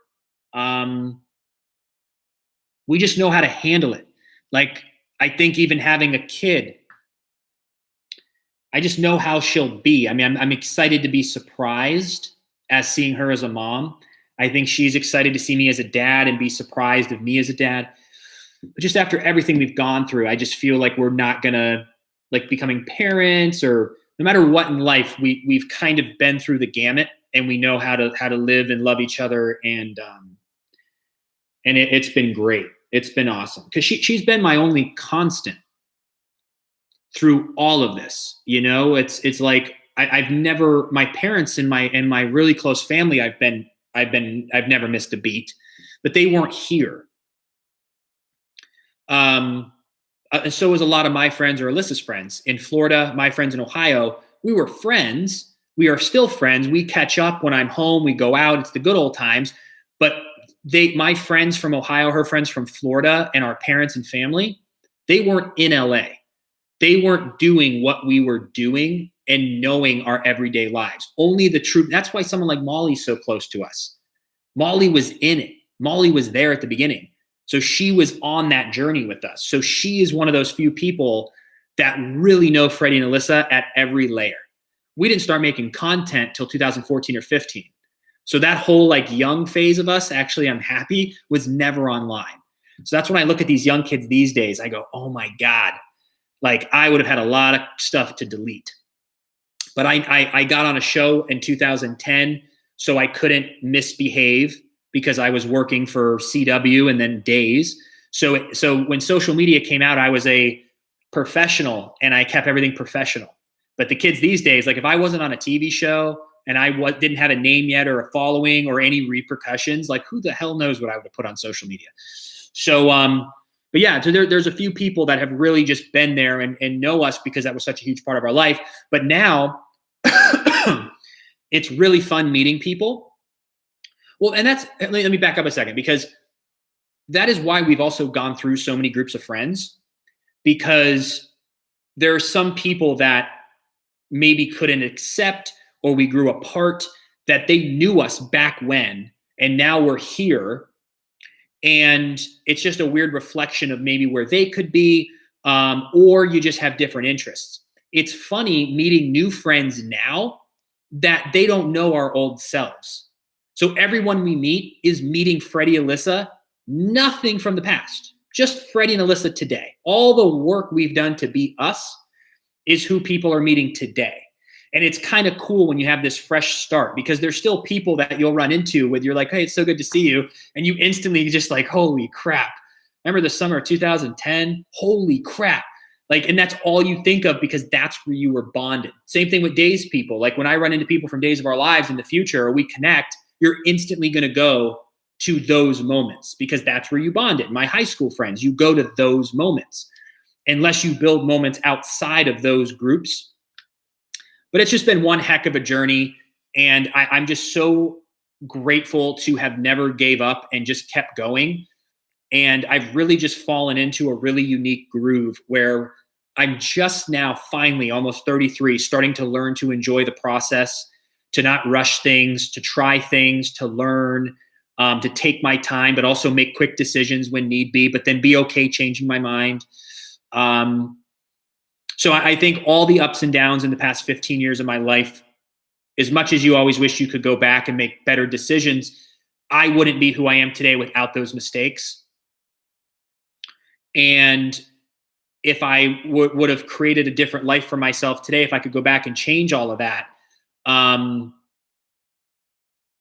we just know how to handle it. Like, I think even having a kid, I just know how she'll be. I mean, I'm excited to be surprised as seeing her as a mom. I think she's excited to see me as a dad and be surprised of me as a dad. But just after everything we've gone through, I just feel like we're not gonna like becoming parents, or no matter what in life, we've kind of been through the gamut and we know how to live and love each other. And it's been great. It's been awesome because she's been my only constant through all of this. You know, it's like I've never, my parents and my really close family, I've never missed a beat, but they weren't here. And so was a lot of my friends or Alyssa's friends in Florida, my friends in Ohio. We were friends. We are still friends. We catch up when I'm home. We go out. It's the good old times. But my friends from Ohio, her friends from Florida, and our parents and family, they weren't in LA. They weren't doing what we were doing and knowing our everyday lives. Only the truth. That's why someone like Molly's so close to us. Molly was in it. Molly was there at the beginning. So she was on that journey with us. So she is one of those few people that really know Freddie and Alyssa at every layer. We didn't start making content till 2014 or 15. So that whole like young phase of us, actually, I'm happy, was never online. So that's when I look at these young kids these days, I go, oh my God, like I would have had a lot of stuff to delete. But I got on a show in 2010, so I couldn't misbehave because I was working for CW and then Days. So when social media came out, I was a professional and I kept everything professional. But the kids these days, like if I wasn't on a TV show and I didn't have a name yet or a following or any repercussions, like who the hell knows what I would have put on social media. So, but yeah, so there's a few people that have really just been there and know us because that was such a huge part of our life. But now it's really fun meeting people. Well, and let me back up a second, because that is why we've also gone through so many groups of friends, because there are some people that maybe couldn't accept, or we grew apart, that they knew us back when, and now we're here. And it's just a weird reflection of maybe where they could be, or you just have different interests. It's funny meeting new friends now that they don't know our old selves. So everyone we meet is meeting Freddie, Alyssa, nothing from the past, just Freddie and Alyssa today. All the work we've done to be us is who people are meeting today. And it's kind of cool when you have this fresh start, because there's still people that you'll run into with, you're like, hey, it's so good to see you. And you instantly just like, holy crap. Remember the summer of 2010? Holy crap. Like, and that's all you think of, because that's where you were bonded. Same thing with Days people. Like when I run into people from Days of Our Lives in the future, or we connect, you're instantly going to go to those moments, because that's where you bonded. My high school friends, you go to those moments, unless you build moments outside of those groups. But it's just been one heck of a journey. And I'm just so grateful to have never gave up and just kept going. And I've really just fallen into a really unique groove where I'm just now finally, almost 33, starting to learn to enjoy the process, to not rush things, to try things, to learn, to take my time, but also make quick decisions when need be, but then be okay changing my mind. So I think all the ups and downs in the past 15 years of my life, as much as you always wish you could go back and make better decisions, I wouldn't be who I am today without those mistakes. And if I would have created a different life for myself today, if I could go back and change all of that,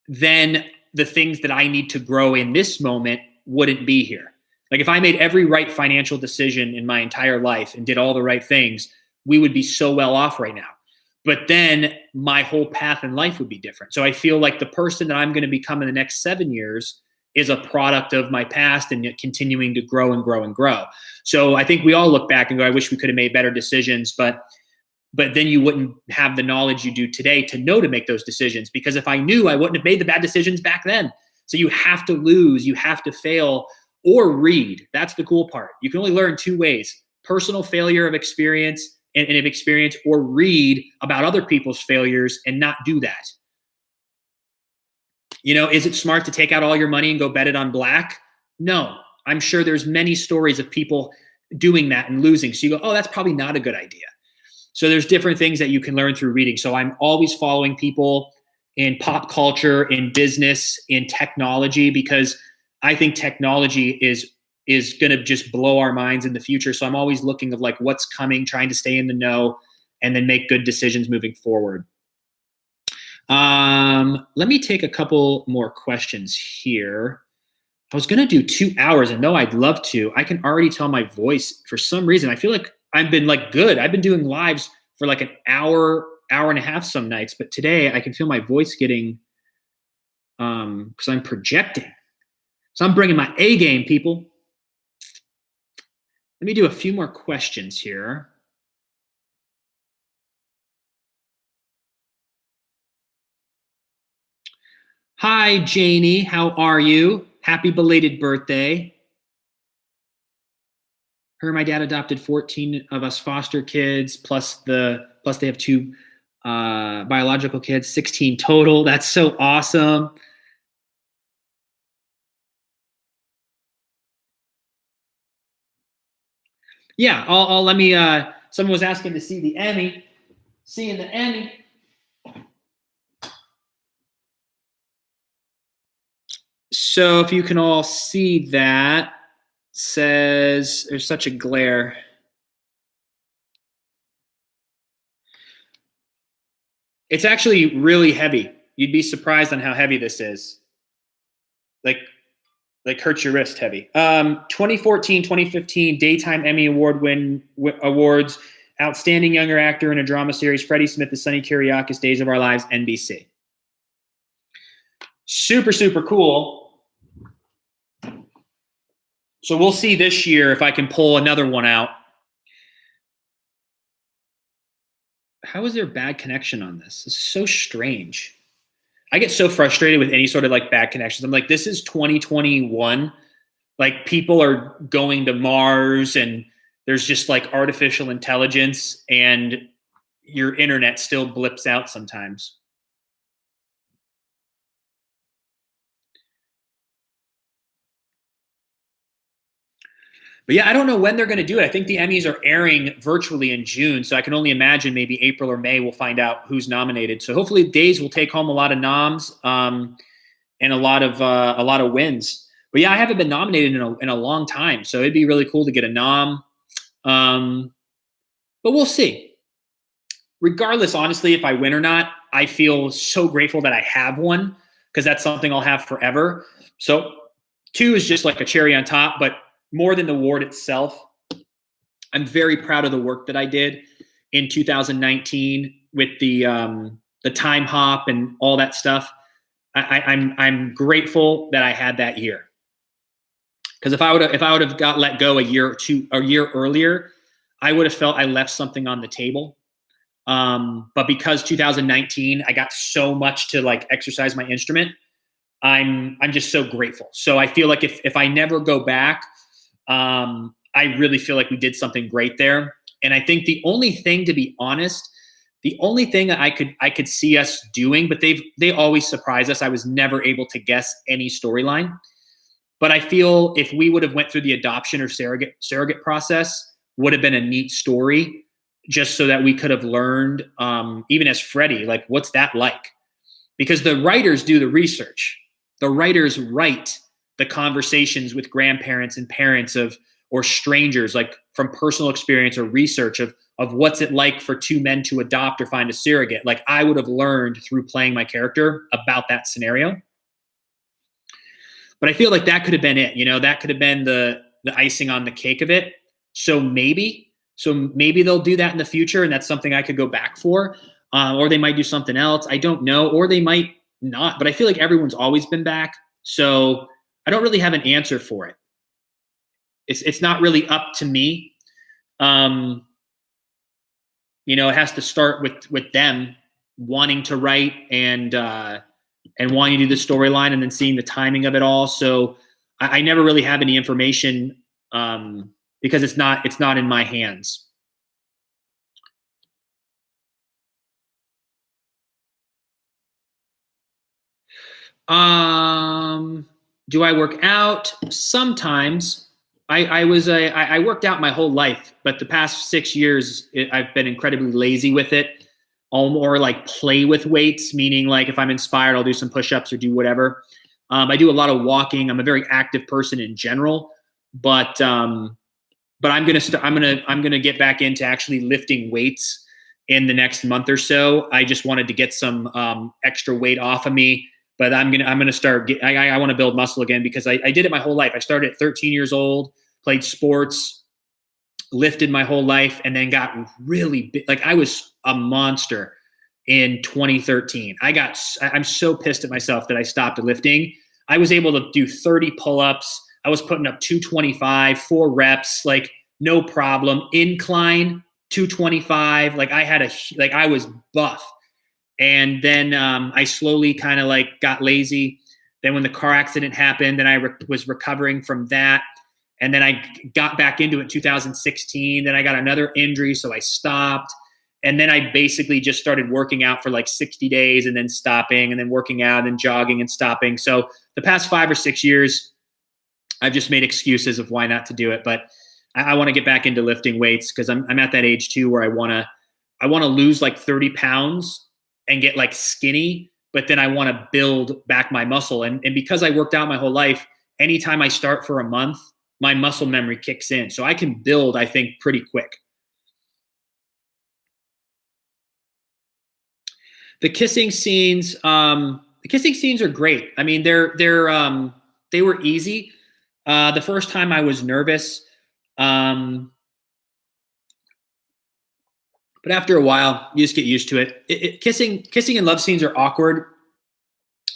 then the things that I need to grow in this moment wouldn't be here. Like if I made every right financial decision in my entire life and did all the right things, we would be so well off right now. But then my whole path in life would be different. So I feel like the person that I'm going to become in the next 7 years is a product of my past and continuing to grow and grow and grow. So I think we all look back and go, I wish we could have made better decisions, but then you wouldn't have the knowledge you do today to know to make those decisions, because if I knew, I wouldn't have made the bad decisions back then. So you have to lose, you have to fail, or read. That's the cool part. You can only learn two ways: personal failure of experience and of experience, or read about other people's failures and not do that. You know, is it smart to take out all your money and go bet it on black? No. I'm sure there's many stories of people doing that and losing. So you go, oh, that's probably not a good idea. So there's different things that you can learn through reading. So I'm always following people in pop culture, in business, in technology, because I think technology is going to just blow our minds in the future. So I'm always looking of like what's coming, trying to stay in the know, and then make good decisions moving forward. Let me take a couple more questions here. I was going to do 2 hours, and no, I'd love to. I can already tell my voice, for some reason, I feel like I've been like good. I've been doing lives for like an hour, hour and a half some nights, but today I can feel my voice getting, because I'm projecting. So I'm bringing my A game, people. Let me do a few more questions here. Hi, Janie. How are you? Happy belated birthday. Her and my dad adopted 14 of us foster kids, plus they have 2 biological kids, 16 total. That's so awesome. Yeah, I'll let me, someone was asking to see the Emmy. Seeing the Emmy. So if you can all see that, says there's such a glare. It's actually really heavy. You'd be surprised on how heavy this is. Like hurts your wrist heavy. 2014, 2015 Daytime Emmy Awards, Outstanding Younger Actor in a Drama Series, Freddie Smith as Sonny Kiriakis, Days of Our Lives, NBC. Super, super cool. So we'll see this year if I can pull another one out. How is there bad connection on this? This is so strange. I get so frustrated with any sort of like bad connections. I'm like, this is 2021. Like people are going to Mars and there's just like artificial intelligence and your internet still blips out sometimes. But yeah, I don't know when they're going to do it. I think the Emmys are airing virtually in June, so I can only imagine maybe April or May we'll find out who's nominated. So hopefully Days will take home a lot of noms. and a lot of wins. But yeah, I haven't been nominated in a long time, so it'd be really cool to get a nom. But we'll see. Regardless, honestly, if I win or not, I feel so grateful that I have one, because that's something I'll have forever. So 2 is just like a cherry on top, but more than the award itself, I'm very proud of the work that I did in 2019 with the time hop and all that stuff. I'm grateful that I had that year, because if I would have got let go a year earlier, I would have felt I left something on the table. But because 2019, I got so much to like exercise my instrument, I'm just so grateful. So I feel like if I never go back, I really feel like we did something great there. And I think the only thing, to be honest, the only thing that I could see us doing, but they always surprise us. I was never able to guess any storyline, but I feel if we would have went through the adoption or surrogate process, would have been a neat story, just so that we could have learned, even as Freddie, like, what's that like? Because the writers do the research. The writers write the conversations with grandparents and parents or strangers, like from personal experience or research of what's it like for 2 men to adopt or find a surrogate. Like, I would have learned through playing my character about that scenario. But I feel like that could have been it. That could have been the icing on the cake of it. So maybe they'll do that in the future, and that's something I could go back for. Or they might do something else. I don't know. Or they might not. But I feel like everyone's always been back. So I don't really have an answer for it. It's not really up to me. It has to start with them wanting to write and wanting to do the storyline, and then seeing the timing of it all. So I never really have any information, because it's not in my hands. Do I work out? Sometimes. I worked out my whole life, but the past 6 years, I've been incredibly lazy with it. I'll more like play with weights, meaning like if I'm inspired, I'll do some push-ups or do whatever. I do a lot of walking. I'm a very active person in general, but I'm gonna get back into actually lifting weights in the next month or so. I just wanted to get some extra weight off of me, but I'm gonna start. I want to build muscle again, because I did it my whole life. I started at 13 years old, played sports, lifted my whole life, and then got really big. Like, I was a monster in 2013. I'm so pissed at myself that I stopped lifting. I was able to do 30 pull-ups. I was putting up 225, 4 reps, like no problem. Incline 225. Like, I was buff. And then I slowly kind of like got lazy. Then when the car accident happened, then I was recovering from that. And then I got back into it in 2016. Then I got another injury, so I stopped. And then I basically just started working out for like 60 days and then stopping, and then working out and jogging and stopping. So the past 5 or 6 years, I've just made excuses of why not to do it. But I want to get back into lifting weights, because I'm at that age too where I want to lose like 30 pounds and get like skinny, but then I want to build back my muscle. And because I worked out my whole life, anytime I start for a month, my muscle memory kicks in. So I can build, I think, pretty quick. The kissing scenes are great. I mean, they were easy. The first time I was nervous, but after a while, you just get used to it. Kissing and love scenes are awkward,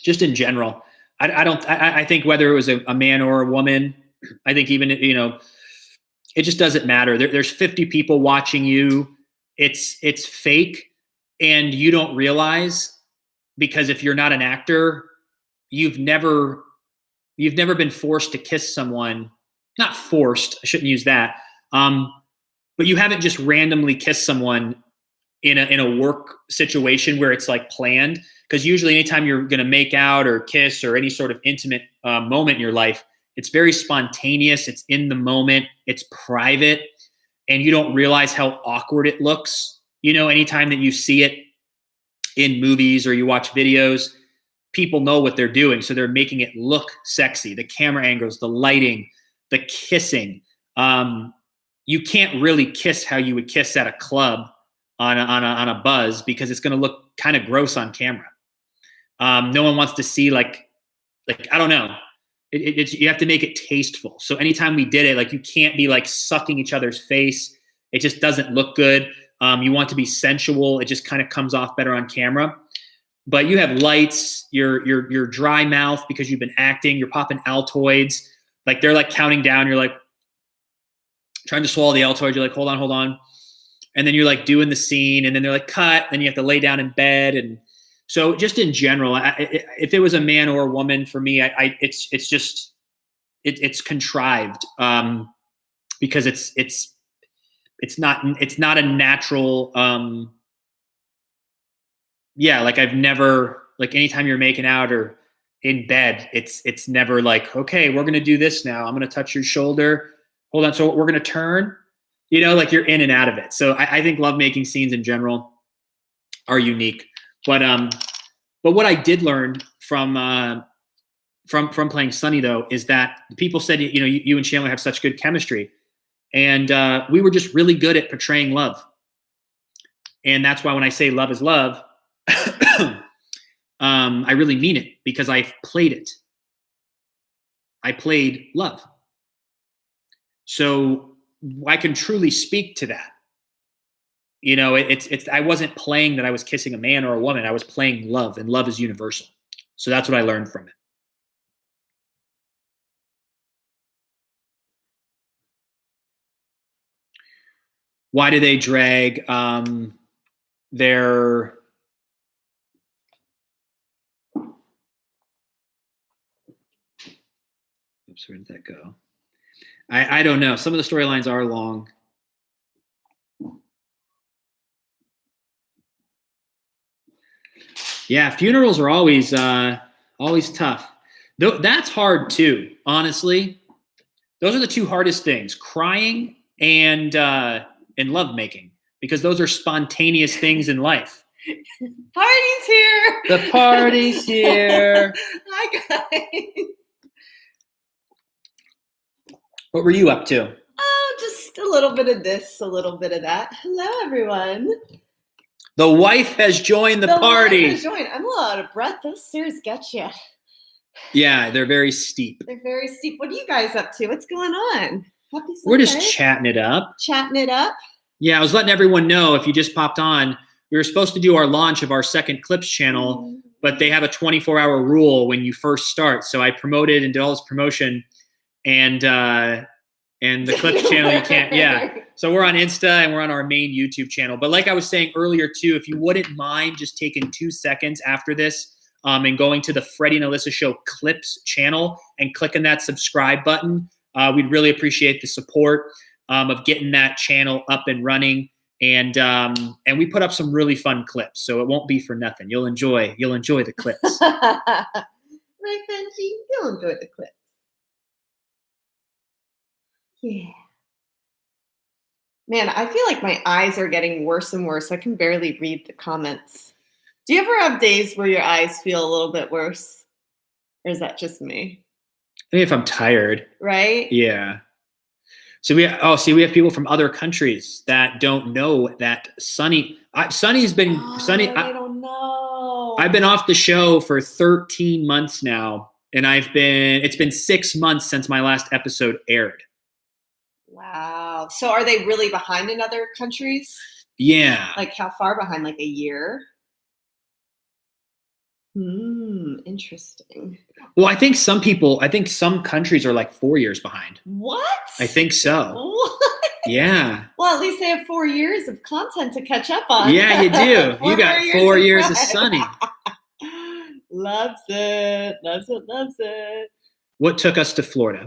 just in general. I think whether it was a man or a woman, I think even, it just doesn't matter. There's 50 people watching you. It's fake, and you don't realize, because if you're not an actor, you've never been forced to kiss someone. Not forced, I shouldn't use that. But you haven't just randomly kissed someone in a work situation where it's like planned. Because usually anytime you're going to make out or kiss or any sort of intimate moment in your life, it's very spontaneous. It's in the moment. It's private. And you don't realize how awkward it looks. Anytime that you see it in movies or you watch videos, people know what they're doing. So they're making it look sexy. The camera angles, the lighting, the kissing. You can't really kiss how you would kiss at a club on a buzz, because it's going to look kind of gross on camera. No one wants to see like I don't know. You have to make it tasteful. So anytime we did it, like, you can't be like sucking each other's face. It just doesn't look good. You want to be sensual. It just kind of comes off better on camera. But you have lights, your dry mouth because you've been acting, you're popping Altoids. Like, they're like counting down. You're like trying to swallow the Altoid. You're like, hold on. And then you're like doing the scene, and then they're like, cut. Then you have to lay down in bed. And so just in general, if it was a man or a woman, for me, it's contrived, because it's not a natural. Like, I've never, like, anytime you're making out or in bed, it's never like, okay, we're going to do this now. I'm going to touch your shoulder. Hold on. So we're going to turn, like, you're in and out of it. So I think lovemaking scenes in general are unique. But what I did learn from playing Sonny, though, is that people said, you and Chandler have such good chemistry. And we were just really good at portraying love. And that's why when I say love is love, I really mean it, because I've played it. I played love. So I can truly speak to that. I wasn't playing that I was kissing a man or a woman. I was playing love, and love is universal. So that's what I learned from it. Why do they drag their... Oops, where did that go? I don't know. Some of the storylines are long. Yeah, funerals are always tough. That's hard too, honestly. Those are the two hardest things: crying and lovemaking, because those are spontaneous things in life. Party's here. The party's here. Hi, guys. What were you up to? Oh, just a little bit of this, a little bit of that. Hello, everyone. The wife has joined the party. Wife has joined. I'm a little out of breath. Those stairs get you. Yeah, they're very steep. They're very steep. What are you guys up to? What's going on? Happy Sunday. We're just chatting it up. Chatting it up? Yeah, I was letting everyone know, if you just popped on, we were supposed to do our launch of our second Clips channel, but they have a 24-hour rule when you first start. So I promoted and did all this promotion, and the Clips channel, you can't. Yeah. So we're on Insta and we're on our main YouTube channel. But like I was saying earlier too, if you wouldn't mind just taking 2 seconds after this and going to the Freddie and Alyssa Show Clips channel and clicking that subscribe button, we'd really appreciate the support of getting that channel up and running. And we put up some really fun clips, so it won't be for nothing. You'll enjoy the clips. Right, Benji? You'll enjoy the clips. Yeah. Man, I feel like my eyes are getting worse and worse. I can barely read the comments. Do you ever have days where your eyes feel a little bit worse? Or is that just me? I mean, if I'm tired. Right? Yeah. So we have people from other countries that don't know that Sonny's been Sonny. I don't know. I've been off the show for 13 months now, and it's been 6 months since my last episode aired. Wow. So are they really behind in other countries? Yeah. Like how far behind? Like a year? Interesting. Well, I think some countries are like 4 years behind. What? I think so. What? Yeah. Well, at least they have 4 years of content to catch up on. Yeah, you do. You got 4 years of Sonny. Loves it. Loves it. Loves it. What took us to Florida?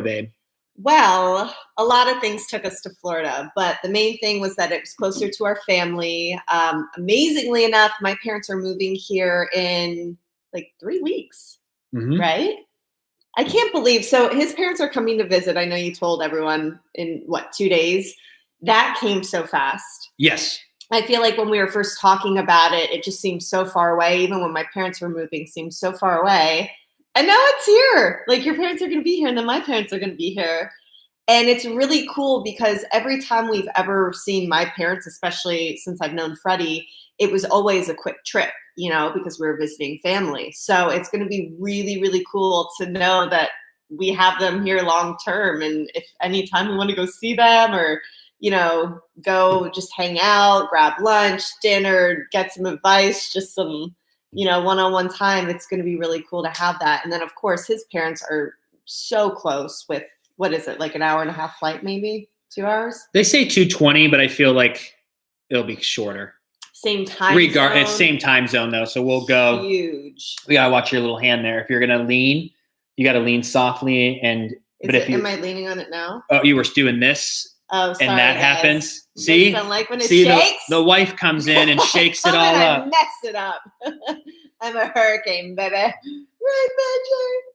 Babe? Well, a lot of things took us to Florida, but the main thing was that it was closer to our family. Amazingly enough, my parents are moving here in like 3 weeks, right? I can't believe. So his parents are coming to visit. I know you told everyone in 2 days. That came so fast. Yes. I feel like when we were first talking about it, it just seemed so far away. Even when my parents were moving, seemed so far away. And now it's here. Like your parents are going to be here, and then my parents are going to be here. And it's really cool because every time we've ever seen my parents, especially since I've known Freddie, it was always a quick trip, because we were visiting family. So it's going to be really, really cool to know that we have them here long term. And if anytime we want to go see them or, go just hang out, grab lunch, dinner, get some advice, just some, one-on-one time, it's going to be really cool to have that. And then, of course, his parents are so close with, what is it, like an hour and a half flight, maybe 2 hours? They say 2:20, but I feel like it'll be shorter. Same time zone. It's same time zone though, so we'll go. Huge. We gotta watch your little hand there. If you're gonna lean, you gotta lean softly. And am I leaning on it now? Oh, you were doing this. Oh, sorry, and that guys. happens. See, don't like when it shakes. The wife comes in and shakes it all up. I mess it up. I'm a hurricane, baby. Right, Magic?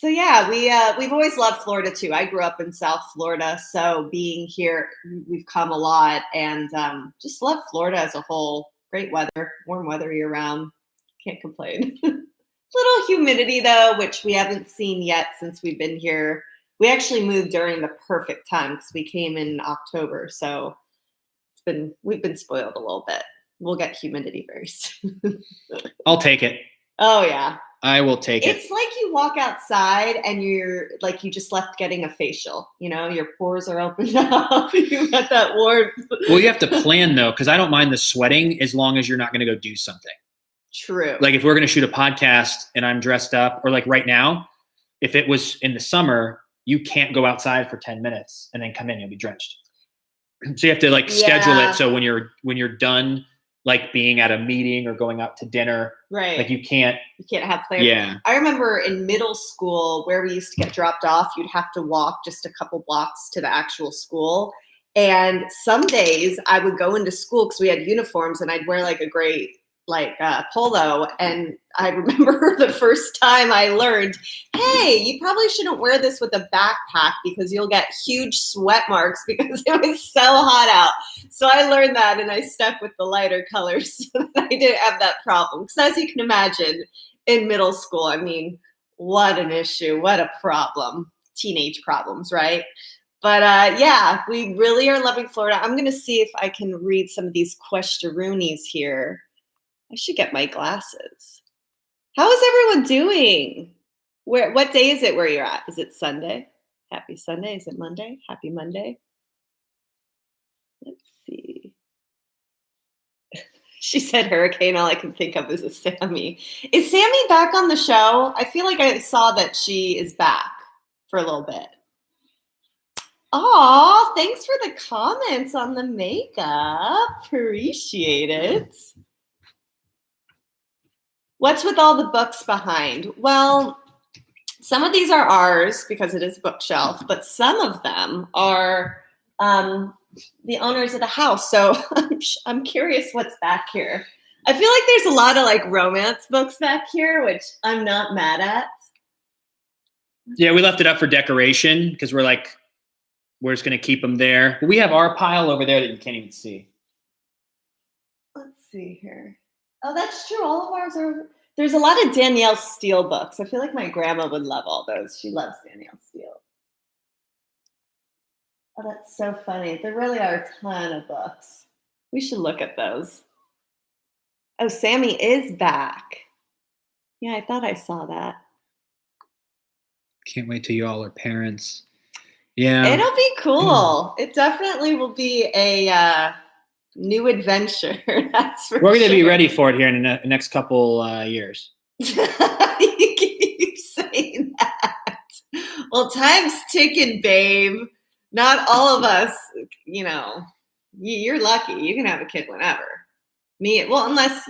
So yeah, we've always loved Florida too. I grew up in South Florida, so being here, we've come a lot, and just love Florida as a whole. Great weather, warm weather year round. Can't complain. Little humidity though, which we haven't seen yet since we've been here. We actually moved during the perfect time because we came in October, so we've been spoiled a little bit. We'll get humidity very soon. I'll take it. Oh yeah. I will take it. It's like you walk outside and you're like you just left getting a facial. Your pores are opened up. You got that warmth. Well, you have to plan though, because I don't mind the sweating as long as you're not going to go do something. True. Like if we're going to shoot a podcast and I'm dressed up, or like right now, if it was in the summer, you can't go outside for 10 minutes and then come in, you'll be drenched. So you have to schedule it. So when you're done, like being at a meeting or going out to dinner, right? Like you can't have plans. Yeah. I remember in middle school where we used to get dropped off, you'd have to walk just a couple blocks to the actual school. And some days I would go into school because we had uniforms and I'd wear like a gray polo. And I remember the first time I learned, hey, you probably shouldn't wear this with a backpack because you'll get huge sweat marks because it was so hot out. So I learned that and I stuck with the lighter colors so that I didn't have that problem. Because as you can imagine, in middle school, I mean, what an issue, what a problem. Teenage problems, right? But yeah, we really are loving Florida. I'm going to see if I can read some of these questionroonies here. I should get my glasses. How is everyone doing? What day is it where you're at? Is it Sunday? Happy Sunday. Is it Monday? Happy Monday. Let's see. She said hurricane. All I can think of is a Sammy. Is Sammy back on the show? I feel like I saw that she is back for a little bit. Aw, thanks for the comments on the makeup. Appreciate it. What's with all the books behind? Well, some of these are ours because it is a bookshelf, but some of them are the owners of the house. So I'm curious what's back here. I feel like there's a lot of romance books back here, which I'm not mad at. Yeah, we left it up for decoration because we're just going to keep them there. We have our pile over there that you can't even see. Let's see here. Oh, that's true. All of ours are. There's a lot of Danielle Steele books. I feel like my grandma would love all those. She loves Danielle Steele. Oh, that's so funny. There really are a ton of books. We should look at those. Oh, Sammy is back. Yeah, I thought I saw that. Can't wait till you all are parents. Yeah. It'll be cool. It definitely will be a new adventure. That's for We're going to be ready for it here in the next couple years. You keep saying that. Well, time's ticking, babe. Not all of us, you're lucky. You can have a kid whenever. Unless,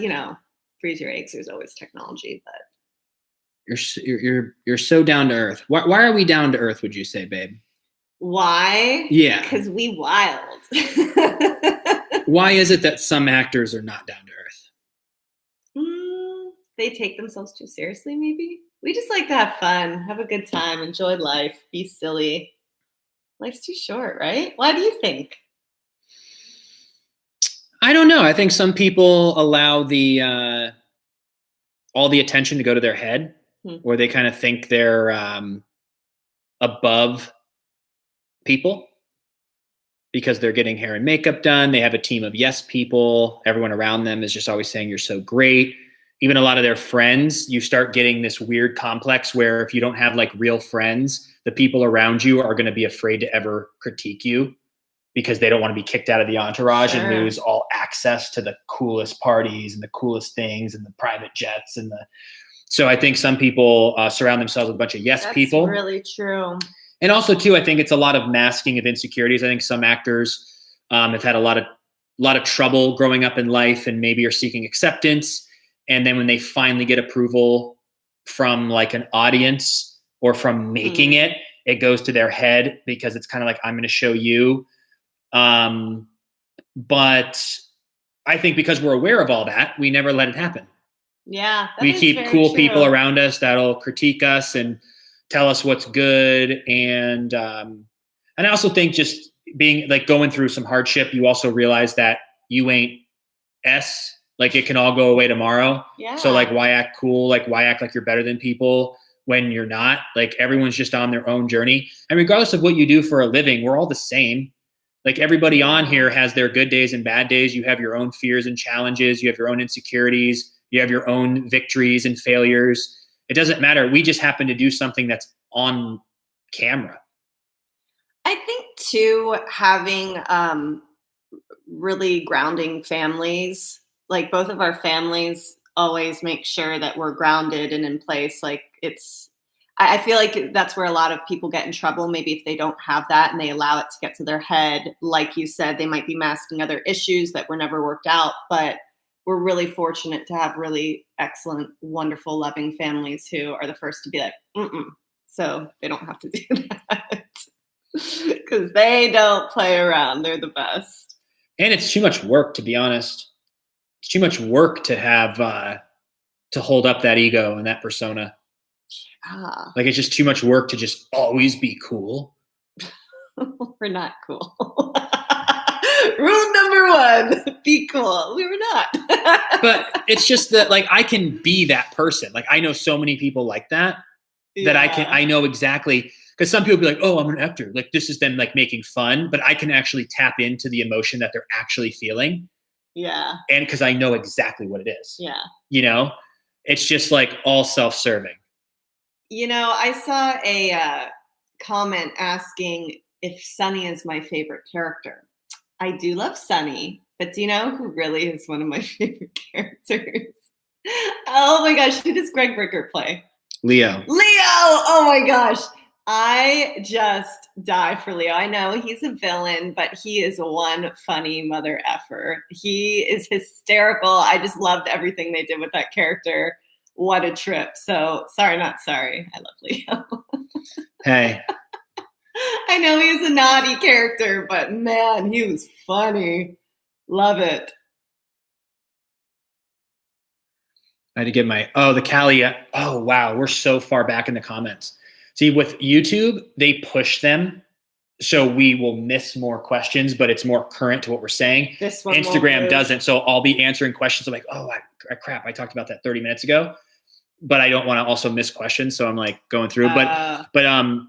freeze your eggs. There's always technology, but you're so down to earth. Why are we down to earth, would you say, babe? Why? Yeah. Because we wild. Why is it that some actors are not down to earth? They take themselves too seriously, maybe. We just like to have fun, have a good time, enjoy life, be silly. Life's too short, right? Why do you think? I think some people allow the all the attention to go to their head, or they kind of think they're above people because they're getting hair and makeup done. They have a team of yes people. Everyone around them is just always saying you're so great. Even a lot of their friends, you start getting this weird complex where if you don't have like real friends, the people around you are going to be afraid to ever critique you because they don't want to be kicked out of the entourage and lose all access to the coolest parties and the coolest things and the private jets and the. So I think some people surround themselves with a bunch of yes people. That's really true. And also too, I think it's a lot of masking of insecurities. I think some actors have had a lot of trouble growing up in life and maybe are seeking acceptance. And then when they finally get approval from like an audience or from making it, it goes to their head because it's kind of like, I'm going to show you. But I think because we're aware of all that, we never let it happen. Yeah. We keep cool people around us that'll critique us and tell us what's good. And I also think just being like going through some hardship, you also realize that you ain't S. Like it can all go away tomorrow. Yeah. So like, why act cool? Like why act like you're better than people when you're not? Like everyone's just on their own journey. And regardless of what you do for a living, we're all the same. Like everybody on here has their good days and bad days. You have your own fears and challenges. You have your own insecurities. You have your own victories and failures. It doesn't matter. We just happen to do something that's on camera. I think too, having really grounding families, like both of our families always make sure that we're grounded and in place. Like I feel like that's where a lot of people get in trouble. Maybe if they don't have that and they allow it to get to their head, like you said, they might be masking other issues that were never worked out. But we're really fortunate to have really excellent, wonderful, loving families who are the first to be like, so they don't have to do that because they don't play around. They're the best. And it's too much work, to be honest. It's too much work to have to hold up that ego and that persona. Yeah. Like it's just too much work to just always be cool. We're not cool. Rule number 1, be cool. We were not. But it's just that like I can be that person. Like I know so many people like that I know exactly, because some people be like, oh, I'm an actor. Like this is them like making fun, but I can actually tap into the emotion that they're actually feeling. Yeah. And because I know exactly what it is. Yeah. You know, it's just like all self-serving. You know, I saw a comment asking if Sunny is my favorite character. I do love Sunny, but do you know who really is one of my favorite characters? Oh my gosh, who does Greg Ricker play? Leo. Oh my gosh. I just die for Leo. I know he's a villain, but he is one funny mother effer. He is hysterical. I just loved everything they did with that character. What a trip. So sorry, not sorry. I love Leo. Hey. I know he's a naughty character, but man, he was funny. Love it. I had to get the Cali. Oh, wow. We're so far back in the comments. See, with YouTube, they push them so we will miss more questions, but it's more current to what we're saying. This one Instagram doesn't. So I'll be answering questions. I'm like, oh, crap. I talked about that 30 minutes ago, but I don't want to also miss questions. So I'm like going through, but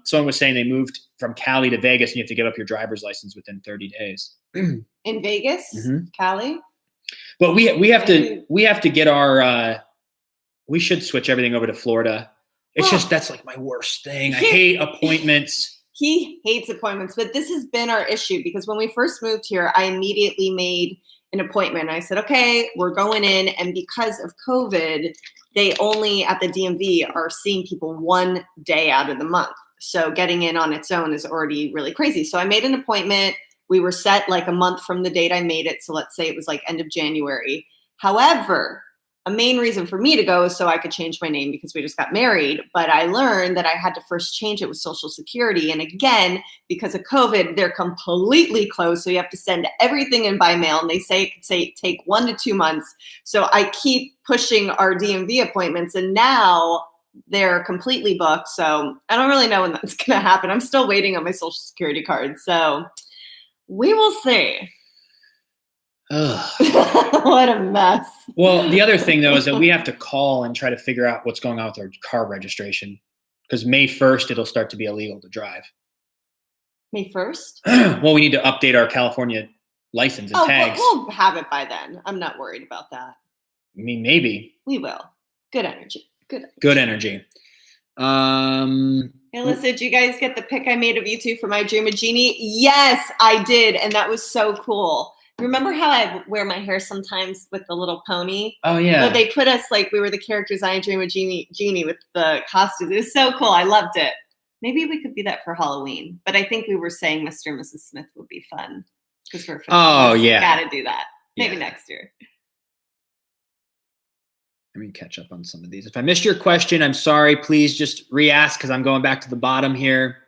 someone was saying they moved from Cali to Vegas and you have to give up your driver's license within 30 days. In Vegas, Cali? But we have to get our, we should switch everything over to Florida. It's just, that's like my worst thing. I hate appointments. He hates appointments, but this has been our issue because when we first moved here, I immediately made an appointment. I said, okay, we're going in. And because of COVID, they only at the DMV are seeing people one day out of the month. So getting in on its own is already really crazy. So I made an appointment. We were set like a month from the date I made it. So let's say it was like end of January. However, a main reason for me to go is so I could change my name because we just got married. But I learned that I had to first change it with Social Security. And again, because of COVID, they're completely closed. So you have to send everything in by mail. And they say it could take 1 to 2 months. So I keep pushing our DMV appointments. And now they're completely booked. So I don't really know when that's going to happen. I'm still waiting on my Social Security card. So we will see. Ugh. What a mess. Well, the other thing though is that we have to call and try to figure out what's going on with our car registration because May 1st it'll start to be illegal to drive. May 1st? Well, we need to update our California license and tags. We'll have it by then. I'm not worried about that. I mean, maybe. We will. Good energy. Good energy. Hey, Alyssa, did you guys get the pic I made of you two for my Dream of Genie? Yes, I did. And that was so cool. Remember how I wear my hair sometimes with the little pony? Oh, yeah. But they put us like we were the characters I Dream of Genie with the costumes. It was so cool. I loved it. Maybe we could do that for Halloween. But I think we were saying Mr. and Mrs. Smith would be fun. Because we're yeah. Gotta do that. Maybe next year. Let me catch up on some of these. If I missed your question, I'm sorry. Please just re-ask because I'm going back to the bottom here.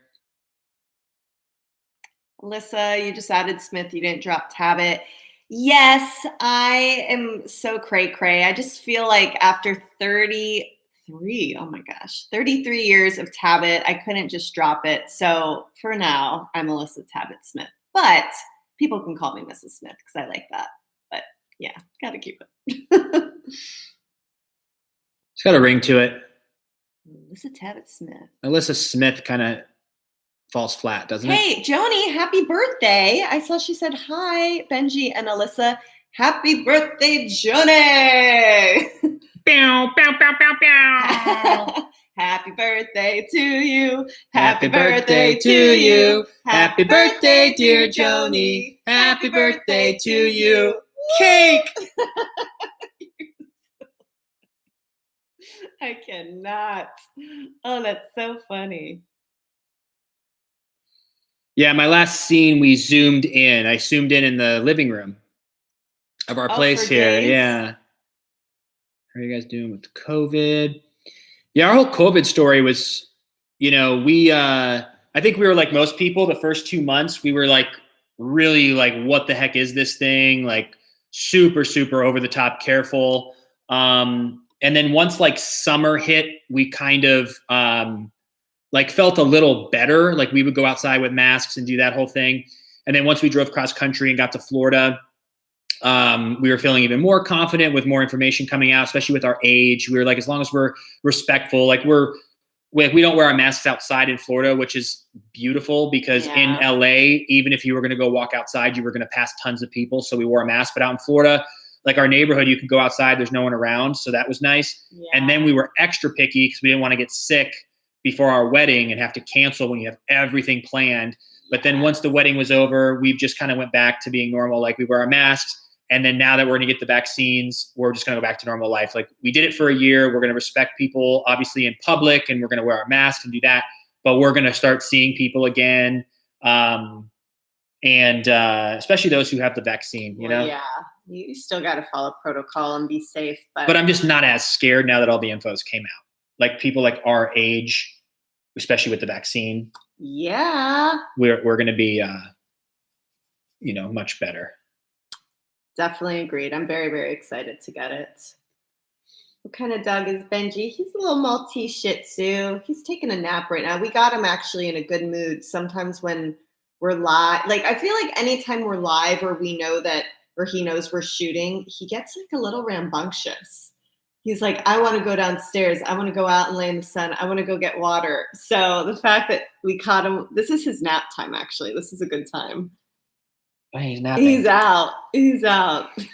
Alyssa, you just added Smith. You didn't drop Tabit. Yes, I am so cray-cray. I just feel like after 33 years of Tabit, I couldn't just drop it. So for now, I'm Alyssa Tabit Smith. But people can call me Mrs. Smith because I like that. But yeah, gotta keep it. It's got a ring to it. Alyssa Tabit Smith. Alyssa Smith kind of falls flat, doesn't it? Hey, Joni, happy birthday. I saw she said hi, Benji and Alyssa. Happy birthday, Joni. Bow, bow, bow, bow, bow. Happy birthday to you. Happy birthday to you. Happy birthday, dear Joni. Happy birthday to you. Cake. I cannot. Oh, that's so funny. Yeah, my last scene, we zoomed in. I zoomed in the living room of our place here. Days? Yeah. How are you guys doing with COVID? Yeah, our whole COVID story was, I think we were like most people the first 2 months, we were like really like, what the heck is this thing? Like super, super over the top careful. And then once like summer hit, we kind of like felt a little better. Like we would go outside with masks and do that whole thing. And then once we drove cross country and got to Florida, we were feeling even more confident with more information coming out, especially with our age. We were like, as long as we're respectful, like we don't wear our masks outside in Florida, which is beautiful because in LA, even if you were going to go walk outside, you were going to pass tons of people. So we wore a mask, but out in Florida, like our neighborhood, you could go outside, there's no one around. So that was nice. Yeah. And then we were extra picky because we didn't want to get sick before our wedding and have to cancel when you have everything planned. But then once the wedding was over, we've just kind of went back to being normal. Like we wear our masks. And then now that we're going to get the vaccines, we're just going to go back to normal life. Like we did it for a year. We're going to respect people, obviously in public, and we're going to wear our masks and do that. But we're going to start seeing people again. And especially those who have the vaccine, you know? Yeah, you still got to follow protocol and be safe. But I'm just not as scared now that all the infos came out. Like people like our age, especially with the vaccine. Yeah. We're going to be, much better. Definitely agreed. I'm very, very excited to get it. What kind of dog is Benji? He's a little Maltese Shih Tzu. He's taking a nap right now. We got him actually in a good mood. Sometimes when we're live, like I feel like anytime we're live or we know that, or he knows we're shooting, he gets like a little rambunctious. He's like, I want to go downstairs. I want to go out and lay in the sun. I want to go get water. So the fact that we caught him, this is his nap time, actually. This is a good time. Oh, he's napping. He's out. He's out. This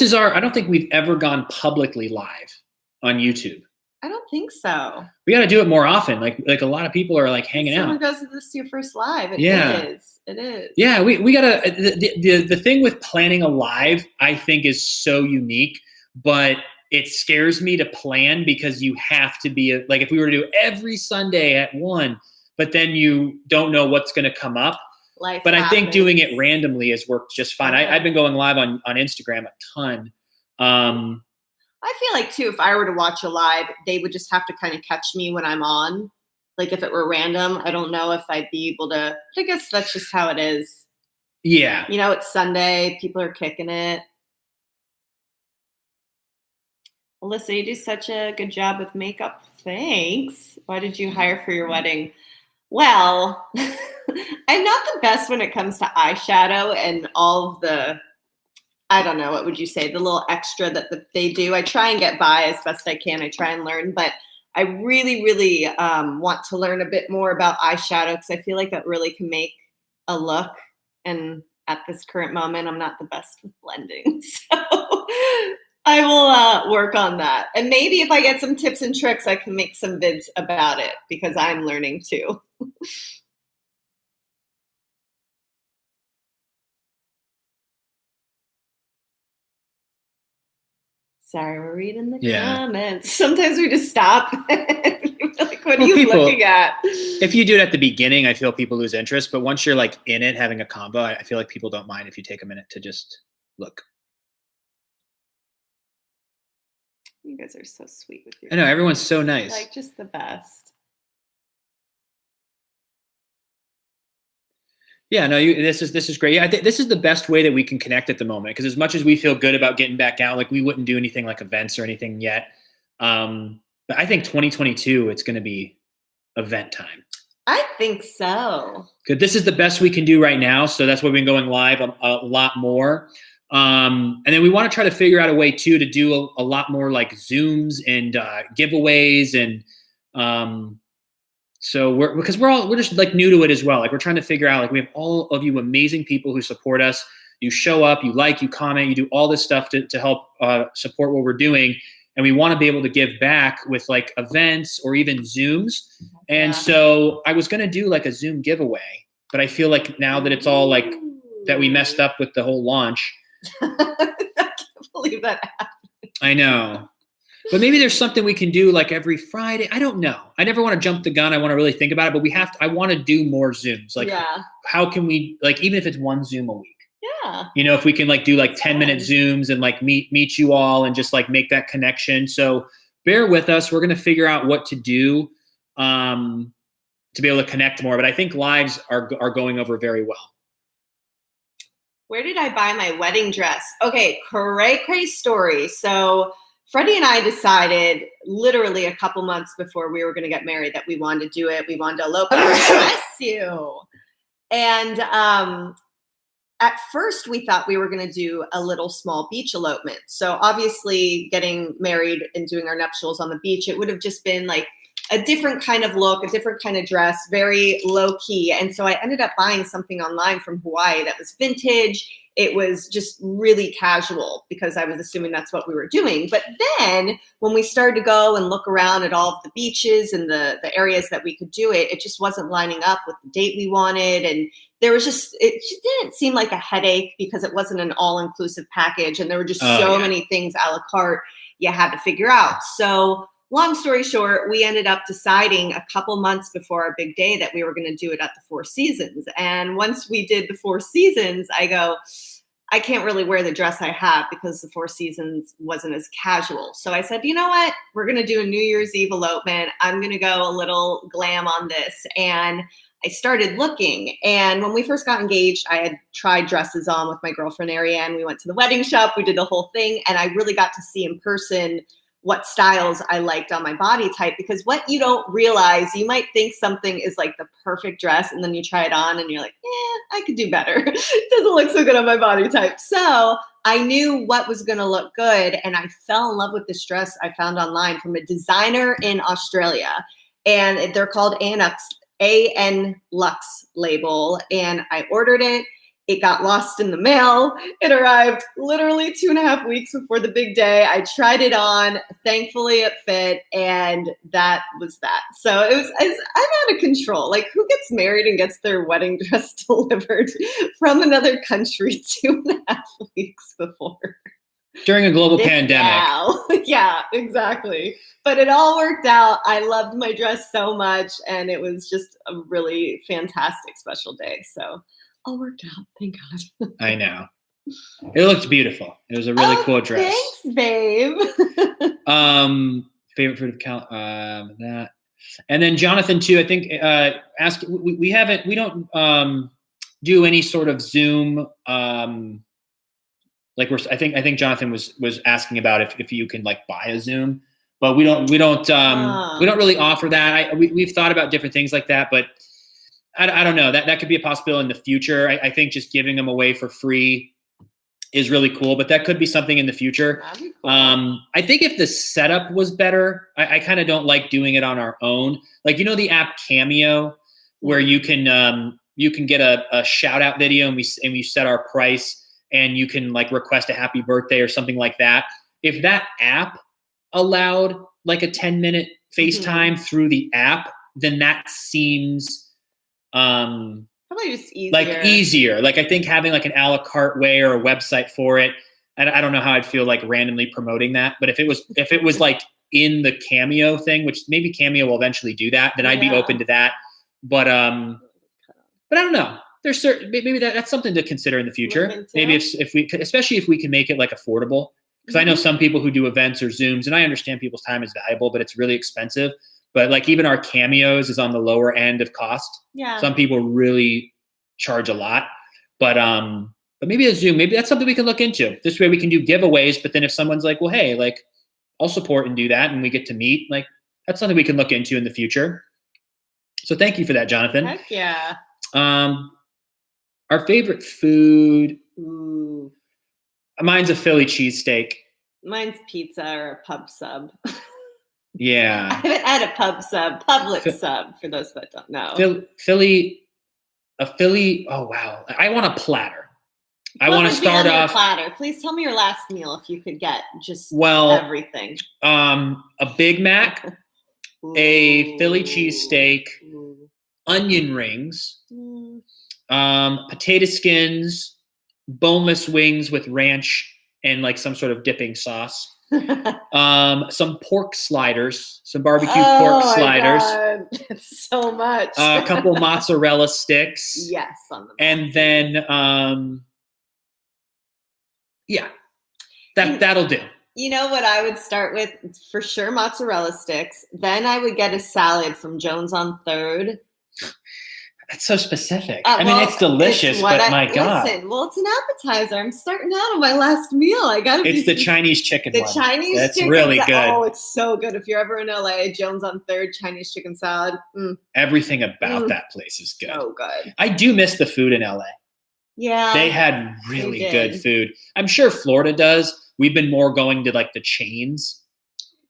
is I don't think we've ever gone publicly live on YouTube. I don't think so. We got to do it more often. Like a lot of people are like hanging out. Someone goes, this is your first live. It is. It is. Yeah, we got to, the thing with planning a live, I think is so unique, but it scares me to plan because you have to be like, if we were to do every Sunday at 1, but then you don't know what's going to come up. But I think doing it randomly has worked just fine. Okay. I've been going live on Instagram a ton. I feel like too, if I were to watch a live, they would just have to kind of catch me when I'm on. Like if it were random, I don't know if I'd be able to. I guess that's just how it is. Yeah. It's Sunday. People are kicking it. Alyssa, you do such a good job with makeup. Thanks. Why did you hire for your wedding? Well, I'm not the best when it comes to eyeshadow and all of the, I don't know, what would you say, the little extra that they do. I try and get by as best I can. I try and learn, but I really, really want to learn a bit more about eyeshadow because I feel like that really can make a look. And at this current moment, I'm not the best with blending. So I will work on that. And maybe if I get some tips and tricks, I can make some vids about it because I'm learning too. Sorry, we're reading the comments. Sometimes we just stop. Like, what are you looking at? If you do it at the beginning, I feel people lose interest. But once you're like in it, having a combo, I feel like people don't mind if you take a minute to just look. You guys are so sweet with your. I know, everyone's so nice. Like, just the best. Yeah, no, this is great. Yeah, I think this is the best way that we can connect at the moment because as much as we feel good about getting back out, like we wouldn't do anything like events or anything yet. But I think 2022, it's going to be event time. I think so. Good. This is the best we can do right now, so that's why we've been going live a lot more. And then we want to try to figure out a way too to do a lot more like Zooms and giveaways and. So we're just like new to it as well. Like we're trying to figure out, like we have all of you amazing people who support us. You show up, you like, you comment, you do all this stuff to help support what we're doing. And we want to be able to give back with like events or even Zooms. And so I was going to do like a Zoom giveaway, but I feel like now that it's all like that we messed up with the whole launch. I can't believe that happened. I know. But maybe there's something we can do like every Friday. I don't know. I never want to jump the gun. I want to really think about it, but I want to do more Zooms. Like how can we, like, even if it's one Zoom a week, you know, if we can like do like 10-minute Zooms and like meet you all and just like make that connection. So bear with us. We're going to figure out what to do to be able to connect more. But I think lives are going over very well. Where did I buy my wedding dress? Okay, cray story. So Freddie and I decided literally a couple months before we were going to get married that we wanted to do it. We wanted to elope. Bless you. And at first we thought we were going to do a little small beach elopement. So obviously getting married and doing our nuptials on the beach, it would have just been like a different kind of look, a different kind of dress, very low key. And so I ended up buying something online from Hawaii that was vintage. It was just really casual because I was assuming that's what we were doing. But then when we started to go and look around at all of the beaches and the areas that we could do it, it just wasn't lining up with the date we wanted. And it just didn't seem like a headache because it wasn't an all-inclusive package. And there were just so many things a la carte you had to figure out. So long story short, we ended up deciding a couple months before our big day that we were going to do it at the Four Seasons. And once we did the Four Seasons, I go, I can't really wear the dress I have because the Four Seasons wasn't as casual. So I said, you know what? We're going to do a New Year's Eve elopement. I'm going to go a little glam on this. And I started looking. And when we first got engaged, I had tried dresses on with my girlfriend, Ariane. We went to the wedding shop. We did the whole thing. And I really got to see in person what styles I liked on my body type, because what you don't realize, you might think something is like the perfect dress and then you try it on and you're like, I could do better. It doesn't look so good on my body type. So I knew what was going to look good. And I fell in love with this dress I found online from a designer in Australia. And they're called AN Lux label. And I ordered it. It got lost in the mail. It arrived literally 2.5 weeks before the big day. I tried it on. Thankfully, it fit. And that was that. So I'm out of control. Like, who gets married and gets their wedding dress delivered from another country 2.5 weeks before? During a global pandemic. Yeah, exactly. But it all worked out. I loved my dress so much. And it was just a really fantastic special day. So all worked out. Thank God. I know. It looked beautiful. It was a really cool dress. Thanks, babe. Favorite fruit of that. And then Jonathan too, I think asked, we don't do any sort of Zoom like I think Jonathan was asking about if you can like buy a Zoom, but we don't really offer that. We've thought about different things like that, but I don't know. That could be a possibility in the future. I think just giving them away for free is really cool, but that could be something in the future. That'd be cool. I think if the setup was better, I kind of don't like doing it on our own. Like, you know, the app Cameo, where you can get a shout out video and we set our price and you can like request a happy birthday or something like that. If that app allowed like a 10-minute FaceTime through the app, then that seems probably just easier. Like I think having like an a la carte way or a website for it, and I don't know how I'd feel like randomly promoting that, but if it was like in the Cameo thing, which maybe Cameo will eventually do that, then I'd be open to that. But I don't know. There's maybe that's something to consider in the future. Maybe if we could, especially if we can make it like affordable, because I know some people who do events or Zooms, and I understand people's time is valuable, but it's really expensive. But like even our Cameos is on the lower end of cost. Yeah. Some people really charge a lot, but maybe a Zoom, maybe that's something we can look into. This way we can do giveaways. But then if someone's like, well, hey, like I'll support and do that, and we get to meet, like that's something we can look into in the future. So thank you for that, Jonathan. Heck yeah. Our favorite food. Ooh. Mine's a Philly cheesesteak. Mine's pizza or a pub sub. Yeah. I haven't had a pub sub, public sub, for those that don't know. Philly, oh wow. I want a platter. I want to start off. Platter. Please tell me your last meal if you could get just everything. A Big Mac, a Philly cheesesteak, onion rings, potato skins, boneless wings with ranch and like some sort of dipping sauce. Some pork sliders, some barbecue pork sliders. God. It's so much. A couple mozzarella sticks. Yes, on the and then that'll do. You know what I would start with? For sure, mozzarella sticks. Then I would get a salad from Jones on 3rd. That's so specific. I mean, it's delicious, but my God. Listen, well, it's an appetizer. I'm starting out on my last meal. I gotta. It's the Chinese chicken one. Chinese chicken. That's really good. Oh, it's so good. If you're ever in LA, Jones on 3rd, Chinese chicken salad. Everything about that place is good. So good. I do miss the food in LA. Yeah. They had really good food. I'm sure Florida does. We've been more going to like the chains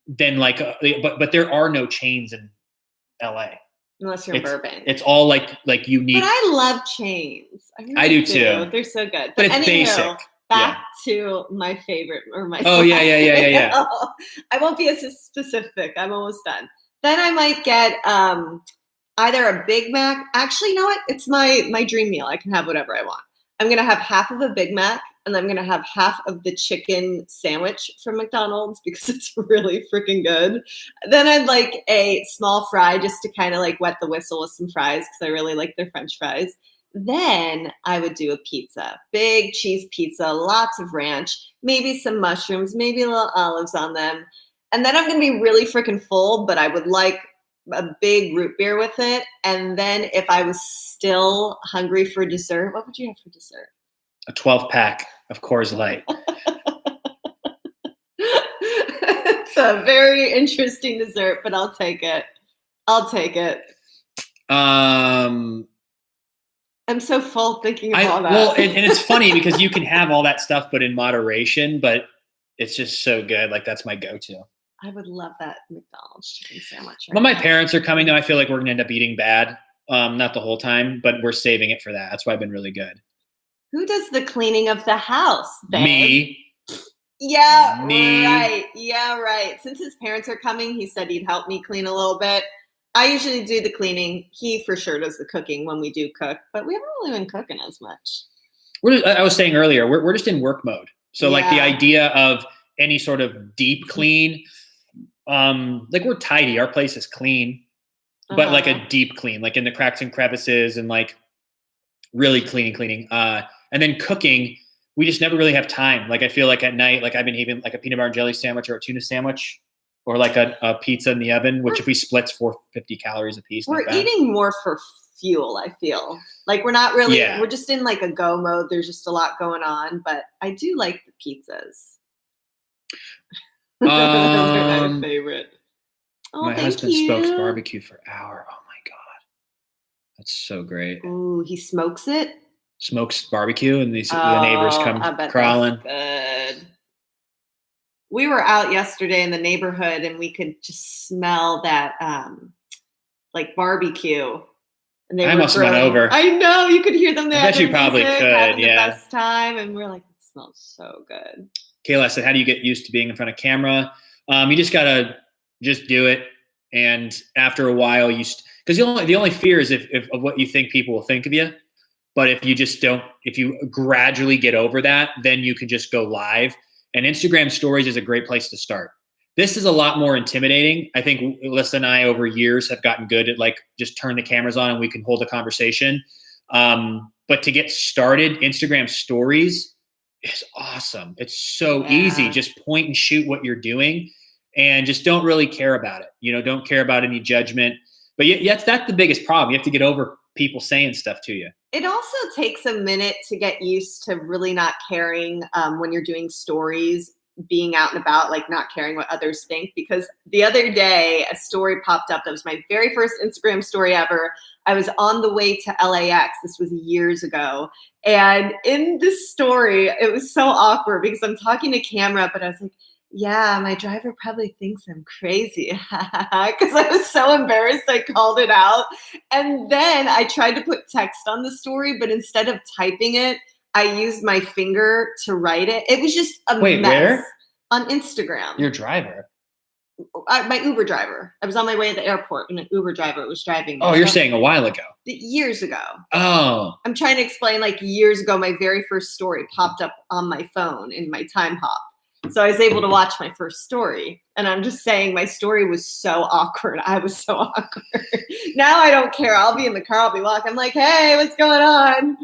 than like, but there are no chains in LA. Unless you're in Burbank. It's all like unique. But I love chains. I do too. They're so good. But it's basic. Back to my favorite or my. Oh yeah. I won't be as specific. I'm almost done. Then I might get either a Big Mac. Actually, you know what? It's my dream meal. I can have whatever I want. I'm gonna have half of a Big Mac, and I'm gonna have half of the chicken sandwich from McDonald's because it's really freaking good. Then I'd like a small fry just to kind of like wet the whistle with some fries because I really like their French fries. Then I would do a pizza, big cheese pizza, lots of ranch, maybe some mushrooms, maybe little olives on them. And then I'm gonna be really freaking full, but I would like a big root beer with it. And then if I was still hungry for dessert, what would you have for dessert? A 12-pack of Coors Light. It's a very interesting dessert, but I'll take it. I'm so full thinking of all that. Well, and it's funny because you can have all that stuff, but in moderation, but it's just so good. Like that's my go-to. I would love that McDonald's chicken sandwich. When my parents are coming, though, I feel like we're going to end up eating bad. Not the whole time, but we're saving it for that. That's why I've been really good. Who does the cleaning of the house, babe? Me. Yeah, Me. Right. Yeah, right. Since his parents are coming, he said he'd help me clean a little bit. I usually do the cleaning. He for sure does the cooking when we do cook, but we haven't really been cooking as much. I was saying earlier, we're just in work mode. So like the idea of any sort of deep clean, like we're tidy. Our place is clean, but like a deep clean, like in the cracks and crevices and like really cleaning. And then cooking, we just never really have time. Like I feel like at night, like I've been eating like a peanut butter and jelly sandwich or a tuna sandwich or like a pizza in the oven, which if we split's 450 calories a piece. We're eating more for fuel, I feel. Like we're not really, we're just in like a go mode. There's just a lot going on, but I do like the pizzas. Those are my favorite. Oh, my husband smokes barbecue for an hour. Oh my God. That's so great. Ooh, he smokes it. Smokes barbecue, and the neighbors come I bet crawling. that's good. We were out yesterday in the neighborhood, and we could just smell that like barbecue. And they I were almost went grilling. over. I know, you could hear them there. I bet you probably could, having the yeah. best time, and we're like, it smells so good. Kayla said, how do you get used to being in front of camera? You just gotta just do it, and after a while, because the only fear is if of what you think people will think of you. But if you gradually get over that, then you can just go live. And Instagram stories is a great place to start. This is a lot more intimidating. I think Alyssa and I over years have gotten good at like just turn the cameras on and we can hold a conversation. But to get started, Instagram stories is awesome. It's so easy. Just point and shoot what you're doing and just don't really care about it. Don't care about any judgment. But that's the biggest problem. You have to get over people saying stuff to you. It also takes a minute to get used to really not caring when you're doing stories, being out and about, like not caring what others think. Because the other day, a story popped up that was my very first Instagram story ever. I was on the way to LAX. This was years ago. And in this story, it was so awkward because I'm talking to camera, but I was like, yeah, my driver probably thinks I'm crazy because I was so embarrassed. I called it out. And then I tried to put text on the story, but instead of typing it, I used my finger to write it. It was just a mess. Where? On Instagram. Your driver? My Uber driver. I was on my way to the airport and an Uber driver was driving me. Oh, you're saying a while ago. Years ago. Oh. I'm trying to explain, like years ago, my very first story popped up on my phone in my time hop. So I was able to watch my first story. And I'm just saying my story was so awkward. I was so awkward. Now I don't care. I'll be in the car. I'll be walking. I'm like, hey, what's going on?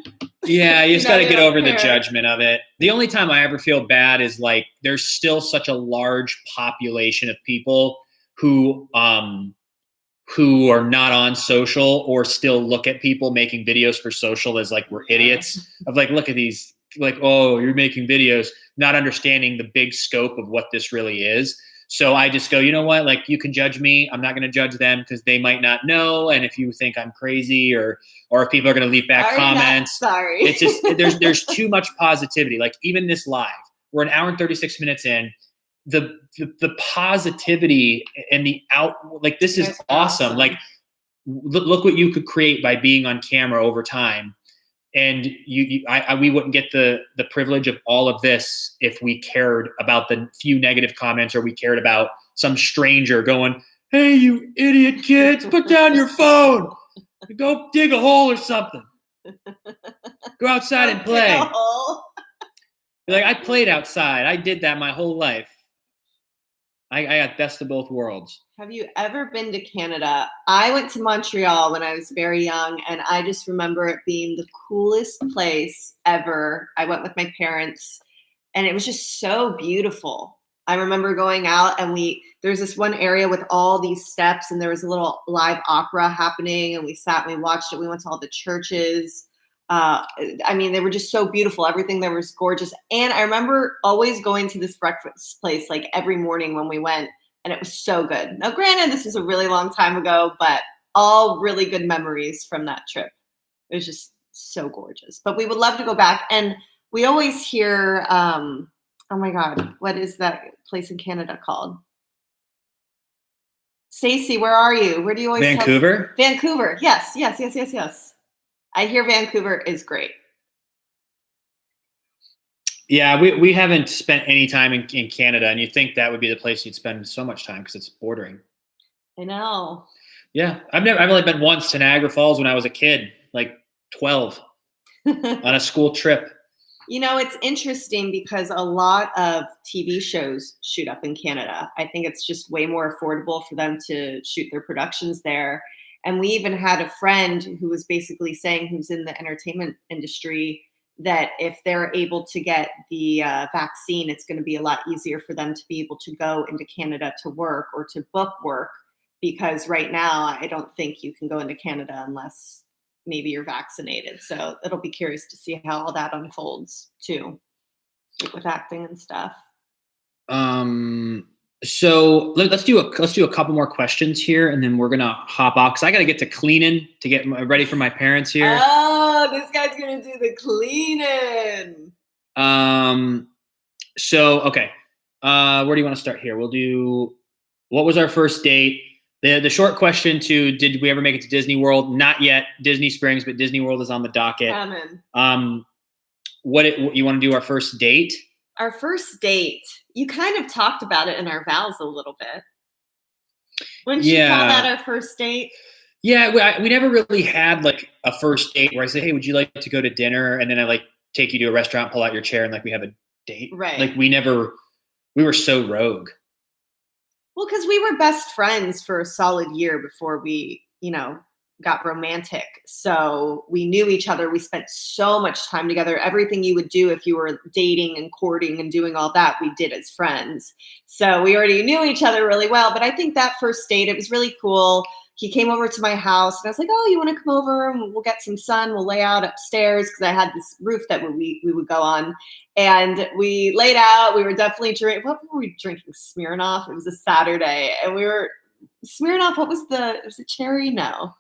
Yeah, you just got to get over the judgment of it. The only time I ever feel bad is like there's still such a large population of people who are not on social or still look at people making videos for social as like we're idiots. Of like, look at these, like, oh, you're making videos, not understanding the big scope of what this really is. So I just go, you know what? Like, you can judge me. I'm not going to judge them because they might not know. And if you think I'm crazy or if people are going to leave back comments, it's just there's too much positivity. Like even this live, we're an hour and 36 minutes in. The positivity and the like this is awesome. Like look what you could create by being on camera over time. And we wouldn't get the privilege of all of this if we cared about the few negative comments or we cared about some stranger going, hey, you idiot kids, put down your phone. Go dig a hole or something. Go outside and play. Like, I played outside. I did that my whole life. I got best of both worlds. Have you ever been to Canada? I went to Montreal when I was very young, and I just remember it being the coolest place ever. I went with my parents, and it was just so beautiful. I remember going out, and there's this one area with all these steps, and there was a little live opera happening, and we sat and we watched it. We went to all the churches. I mean, they were just so beautiful. Everything there was gorgeous. And I remember always going to this breakfast place like every morning when we went, and it was so good. Now, granted, this was a really long time ago, but all really good memories from that trip. It was just so gorgeous. But we would love to go back. And we always hear, oh my God, what is that place in Canada called? Stacey, where are you? Where do you always Vancouver? Vancouver. Yes. I hear Vancouver is great. Yeah, we haven't spent any time in Canada, and you think that would be the place you'd spend so much time because it's bordering. I know. Yeah, I've only been once to Niagara Falls when I was a kid, like 12, on a school trip. You know, it's interesting because a lot of TV shows shoot up in Canada. I think it's just way more affordable for them to shoot their productions there. And we even had a friend who was basically saying, who's in the entertainment industry, that if they're able to get the vaccine, it's going to be a lot easier for them to be able to go into Canada to work or to book work. Because right now, I don't think you can go into Canada unless maybe you're vaccinated. So it'll be curious to see how all that unfolds too, like with acting and stuff. So let's do a couple more questions here, and then we're gonna hop off because I got to get to cleaning to get ready for my parents here. Oh, this guy's gonna do the cleaning. So okay, where do you want to start here? We'll do. What was our first date? The short question to did we ever make it to Disney World? Not yet. Disney Springs, but Disney World is on the docket. You want to do our first date? Our first date. You kind of talked about it in our vows a little bit. Wouldn't you call that our first date? Yeah, we never really had like a first date where I say, "Hey, would you like to go to dinner?" And then I like take you to a restaurant, pull out your chair, and like we have a date. Right. Like we were so rogue. Well, because we were best friends for a solid year before we, got romantic. So we knew each other. We spent so much time together. Everything you would do if you were dating and courting and doing all that, we did as friends. So we already knew each other really well. But I think that first date, it was really cool. He came over to my house and I was like, oh, you want to come over and we'll get some sun. We'll lay out upstairs because I had this roof that we would go on. And we laid out. We were definitely drinking. What were we drinking? Smirnoff. It was a Saturday. And we were Smirnoff. What was was it cherry? No.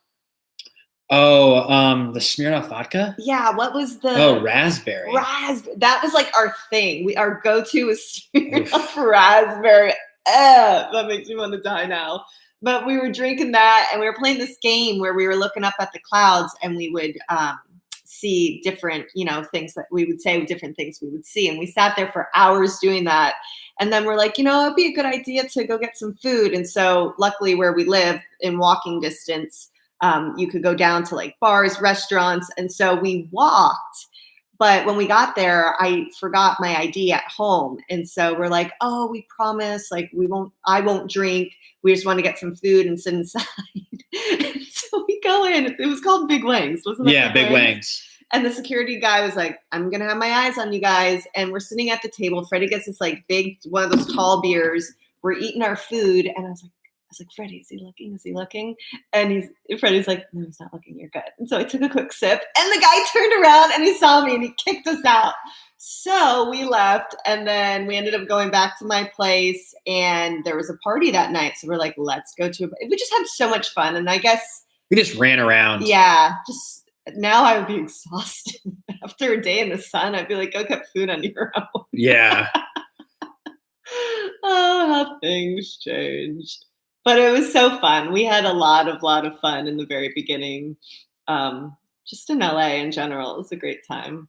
Oh, the Smirnoff vodka? Yeah, what was the... Oh, raspberry. Raspberry. That was like our thing. Our go-to was Smirnoff raspberry. That makes me want to die now. But we were drinking that, and we were playing this game where we were looking up at the clouds, and we would see different, things that we would say, different things we would see. And we sat there for hours doing that. And then we're like, it'd be a good idea to go get some food. And so luckily where we live in walking distance, you could go down to like bars, restaurants. And so we walked. But when we got there, I forgot my ID at home. And so we're like, oh, we promise, like I won't drink. We just want to get some food and sit inside. And so we go in. It was called Big Wings, wasn't it? Yeah, Big Wings. And the security guy was like, I'm going to have my eyes on you guys. And we're sitting at the table. Freddie gets this like big, one of those tall beers. We're eating our food. And I was like, Freddie, is he looking? Is he looking? And Freddie's like, no, he's not looking. You're good. And so I took a quick sip and the guy turned around and he saw me and he kicked us out. So we left and then we ended up going back to my place and there was a party that night. So we're like, let's go we just had so much fun. And I guess we just ran around. Yeah. Just now I would be exhausted after a day in the sun. I'd be like, go get food on your own. Yeah. Oh, how things changed. But it was so fun. We had a lot of fun in the very beginning. Just in LA in general. It was a great time.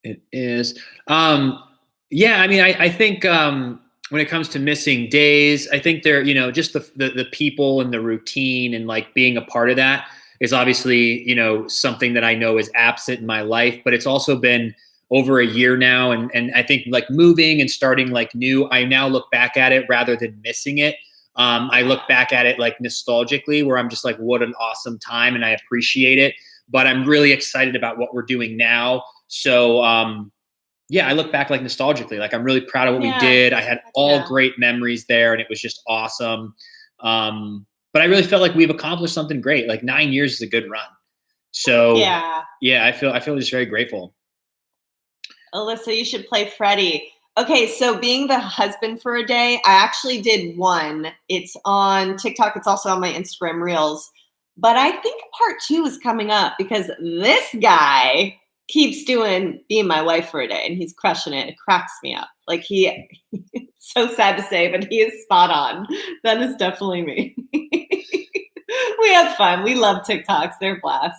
It is. Yeah, I mean, I think when it comes to missing days, I think they're, just the people and the routine and like being a part of that is obviously, something that I know is absent in my life, but it's also been over a year now. And I think like moving and starting like new, I now look back at it rather than missing it. I look back at it like nostalgically where I'm just like, what an awesome time. And I appreciate it, but I'm really excited about what we're doing now. So, yeah, I look back like nostalgically, like I'm really proud of what we did. I had all great memories there and it was just awesome. But I really felt like we've accomplished something great. Like 9 years is a good run. So yeah, I feel just very grateful. Alyssa, you should play Freddie. Okay, so being the husband for a day, I actually did one. It's on TikTok. It's also on my Instagram Reels. But I think part 2 is coming up because this guy keeps doing being my wife for a day and he's crushing it. It cracks me up. Like it's so sad to say, but he is spot on. That is definitely me. We have fun. We love TikToks. They're a blast.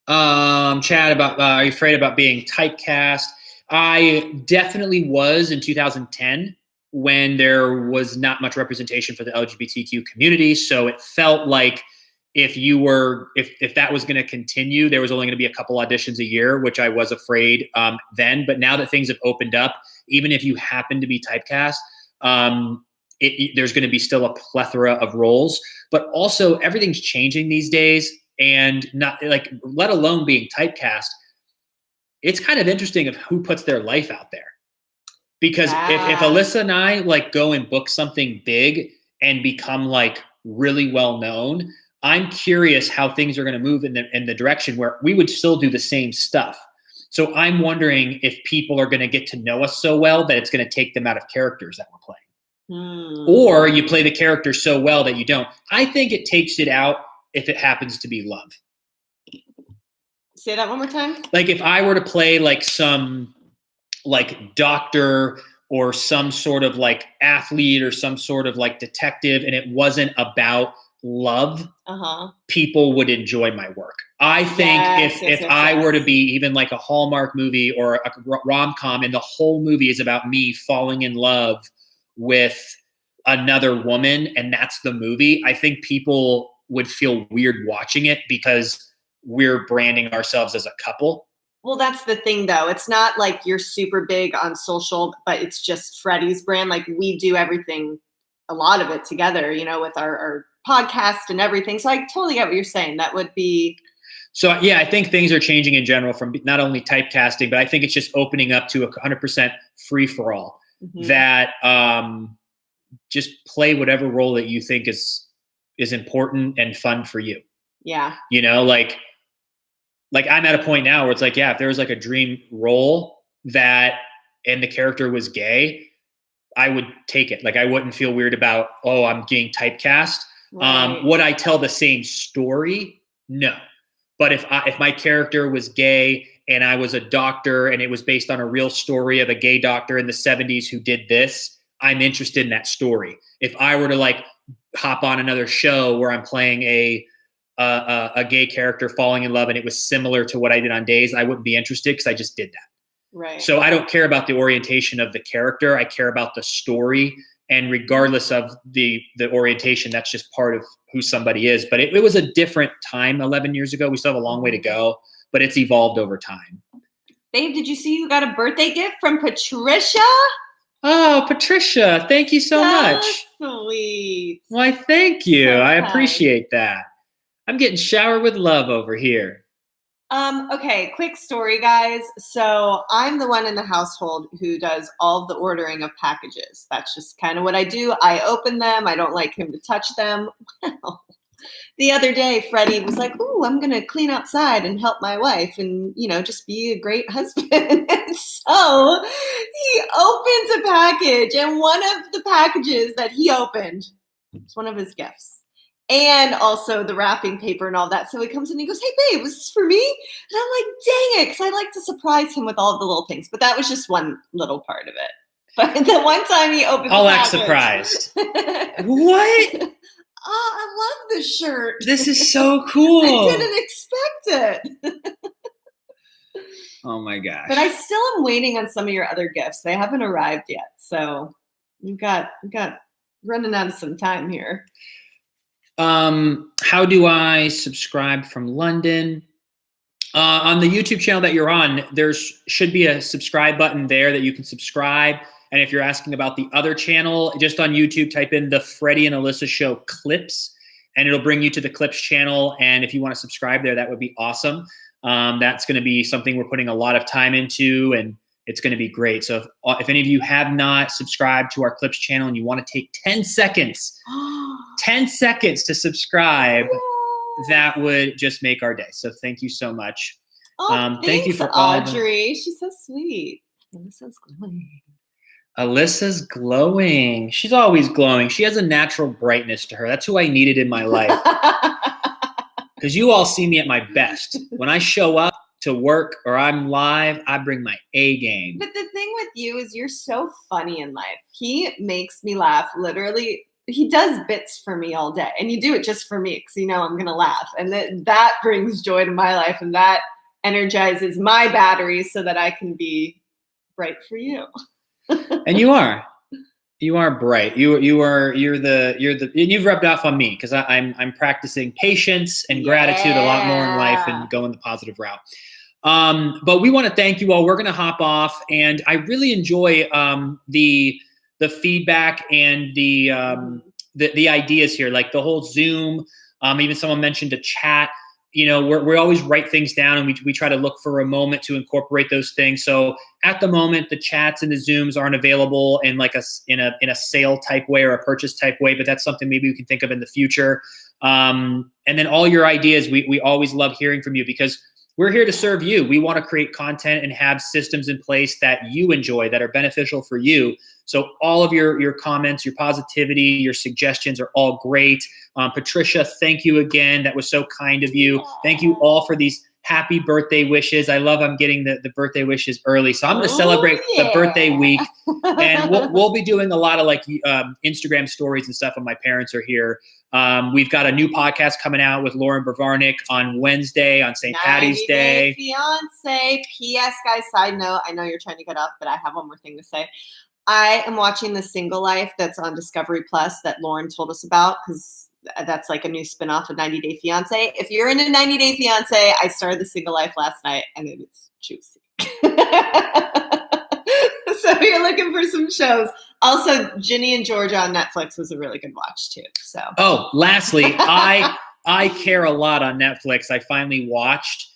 Chad, are you afraid about being typecast? I definitely was in 2010 when there was not much representation for the LGBTQ community. So it felt like if that was going to continue, there was only going to be a couple auditions a year, which I was afraid then. But now that things have opened up, even if you happen to be typecast, there's going to be still a plethora of roles. But also everything's changing these days. And not like, let alone being typecast, it's kind of interesting of who puts their life out there. Because if Alyssa and I like go and book something big and become like really well known, I'm curious how things are going to move in the direction where we would still do the same stuff. So I'm wondering if people are going to get to know us so well that it's going to take them out of characters that we're playing. Or you play the character so well that you don't. I think it takes it out if it happens to be love. Say that one more time. Like if I were to play like some like doctor or some sort of like athlete or some sort of like detective and it wasn't about love, people would enjoy my work. I think if I were to be even like a Hallmark movie or a rom-com and the whole movie is about me falling in love with another woman and that's the movie, I think people would feel weird watching it because we're branding ourselves as a couple. Well, that's the thing though. It's not like you're super big on social, but it's just Freddie's brand. Like we do everything, a lot of it together, you know, with our podcast and everything. So I totally get what you're saying. That would be. So yeah, I think things are changing in general from not only typecasting, but I think it's just opening up to 100% free for all. That just play whatever role that you think is important and fun for you. Yeah. You know, like I'm at a point now where it's like, yeah, if there was like a dream role that and the character was gay, I would take it. Like I wouldn't feel weird about, oh, I'm getting typecast. Right. Would I tell the same story? No. But if my character was gay and I was a doctor and it was based on a real story of a gay doctor in the 70s who did this, I'm interested in that story. If I were to like hop on another show where I'm playing a gay character falling in love and it was similar to what I did on Days, I wouldn't be interested because I just did that. Right. So I don't care about the orientation of the character. I care about the story. And regardless of the orientation, that's just part of who somebody is. But it was a different time 11 years ago. We still have a long way to go, but it's evolved over time. Babe, did you see you got a birthday gift from Patricia? Oh, Patricia, thank you so much. Sweet. Why, thank you. I appreciate that. I'm getting showered with love over here. Okay, quick story, guys. So I'm the one in the household who does all of the ordering of packages. That's just kind of what I do. I open them. I don't like him to touch them. Well, the other day, Freddie was like, "Ooh, I'm going to clean outside and help my wife and, you know, just be a great husband." And so he opens a package, and one of the packages that he opened was one of his gifts. And also the wrapping paper and all that. So he comes in and he goes, "Hey, babe, was this for me?" And I'm like, dang it, because I like to surprise him with all the little things. But that was just one little part of it. But the one time he opened I'll the act surprised. What? Oh, I love this shirt. This is so cool. I didn't expect it. Oh, my gosh. But I still am waiting on some of your other gifts. They haven't arrived yet. So you've got running out of some time here. How do I subscribe from London? On the YouTube channel that you're on, there should be a subscribe button there that you can subscribe. And if you're asking about the other channel, just on YouTube, type in the Freddie and Alyssa Show clips, and it'll bring you to the clips channel. And if you want to subscribe there, that would be awesome. That's going to be something we're putting a lot of time into, and it's going to be great. So if any of you have not subscribed to our clips channel and you want to take 10 seconds, 10 seconds to subscribe, that would just make our day. So thank you so much. Oh, thank you for Audrey. She's so sweet. Alyssa's glowing. Alyssa's glowing. She's always glowing. She has a natural brightness to her. That's who I needed in my life. Because you all see me at my best. When I show up to work or I'm live, I bring my A game. But the thing with you is you're so funny in life. He makes me laugh. Literally, he does bits for me all day. And you do it just for me because you know I'm going to laugh. And that brings joy to my life. And that energizes my batteries so that I can be bright for you. And you are bright. You're the and you've rubbed off on me because I'm practicing patience and gratitude a lot more in life and going the positive route. But we want to thank you all. We're going to hop off, and I really enjoy the feedback and the ideas here, like the whole Zoom. Even someone mentioned a chat. You know, we always write things down, and we try to look for a moment to incorporate those things. So at the moment, the chats and the Zooms aren't available in like in a sale type way or a purchase type way, but that's something maybe we can think of in the future. And then all your ideas, we always love hearing from you because we're here to serve you. We want to create content and have systems in place that you enjoy, that are beneficial for you. So all of your comments, your positivity, your suggestions are all great. Patricia, thank you again. That was so kind of you. Thank you all for these happy birthday wishes. I love I'm getting the birthday wishes early. So I'm going to celebrate the birthday week. And we'll be doing a lot of like Instagram stories and stuff when my parents are here. We've got a new podcast coming out with Lauren Bavarnik on Wednesday on St. Patty's Day. Fiance. P.S. guys, side note, I know you're trying to get up, but I have one more thing to say. I am watching The Single Life that's on Discovery Plus that Lauren told us about, because that's like a new spinoff of 90 Day Fiance. If you're into 90 Day Fiance, I started The Single Life last night and it's juicy. So if you're looking for some shows. Also, Ginny and Georgia on Netflix was a really good watch too. So. Oh, lastly, I Care a Lot on Netflix. I finally watched.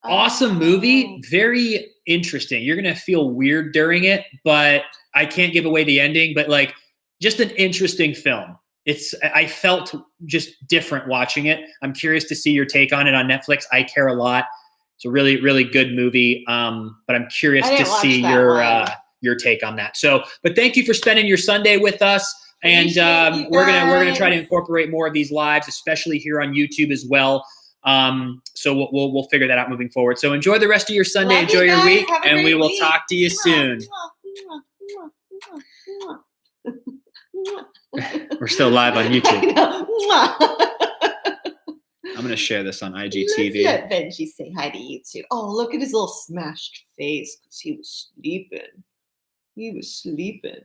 Awesome movie. Very interesting. You're going to feel weird during it, but I can't give away the ending, but like just an interesting film. I felt just different watching it. I'm curious to see your take on it on Netflix. I Care a Lot. It's a really, really good movie. But I'm curious to see your take on that. So, but thank you for spending your Sunday with us. And we're gonna try to incorporate more of these lives, especially here on YouTube as well. So we'll figure that out moving forward. So enjoy the rest of your Sunday, enjoy your week, and we will talk to you soon. We're still live on YouTube. I'm going to share this on IGTV. Let's let Benji say hi to you too. Oh, look at his little smashed face because he was sleeping.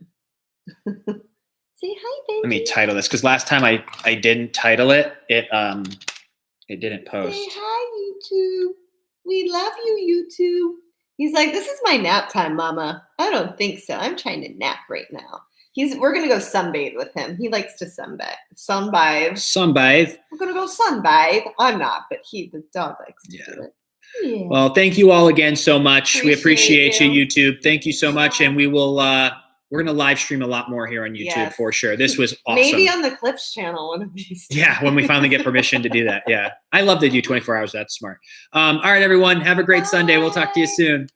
Say hi, Benji. Let me title this because last time I didn't title it. It didn't post. Say hi, YouTube. We love you, YouTube. He's like, this is my nap time, Mama. I don't think so. I'm trying to nap right now. We're gonna go sunbathe with him. He likes to sunbathe. We're gonna go sunbathe. I'm not, but the dog likes to do it. Yeah. Well, thank you all again so much. We appreciate you, YouTube. Thank you so much, and we will. We're gonna live stream a lot more here on YouTube for sure. This was awesome. Maybe on the Clips channel one of these days. Yeah, when we finally get permission to do that. Yeah, I love to do 24 hours. That's smart. All right, everyone. Have a great Sunday. We'll talk to you soon.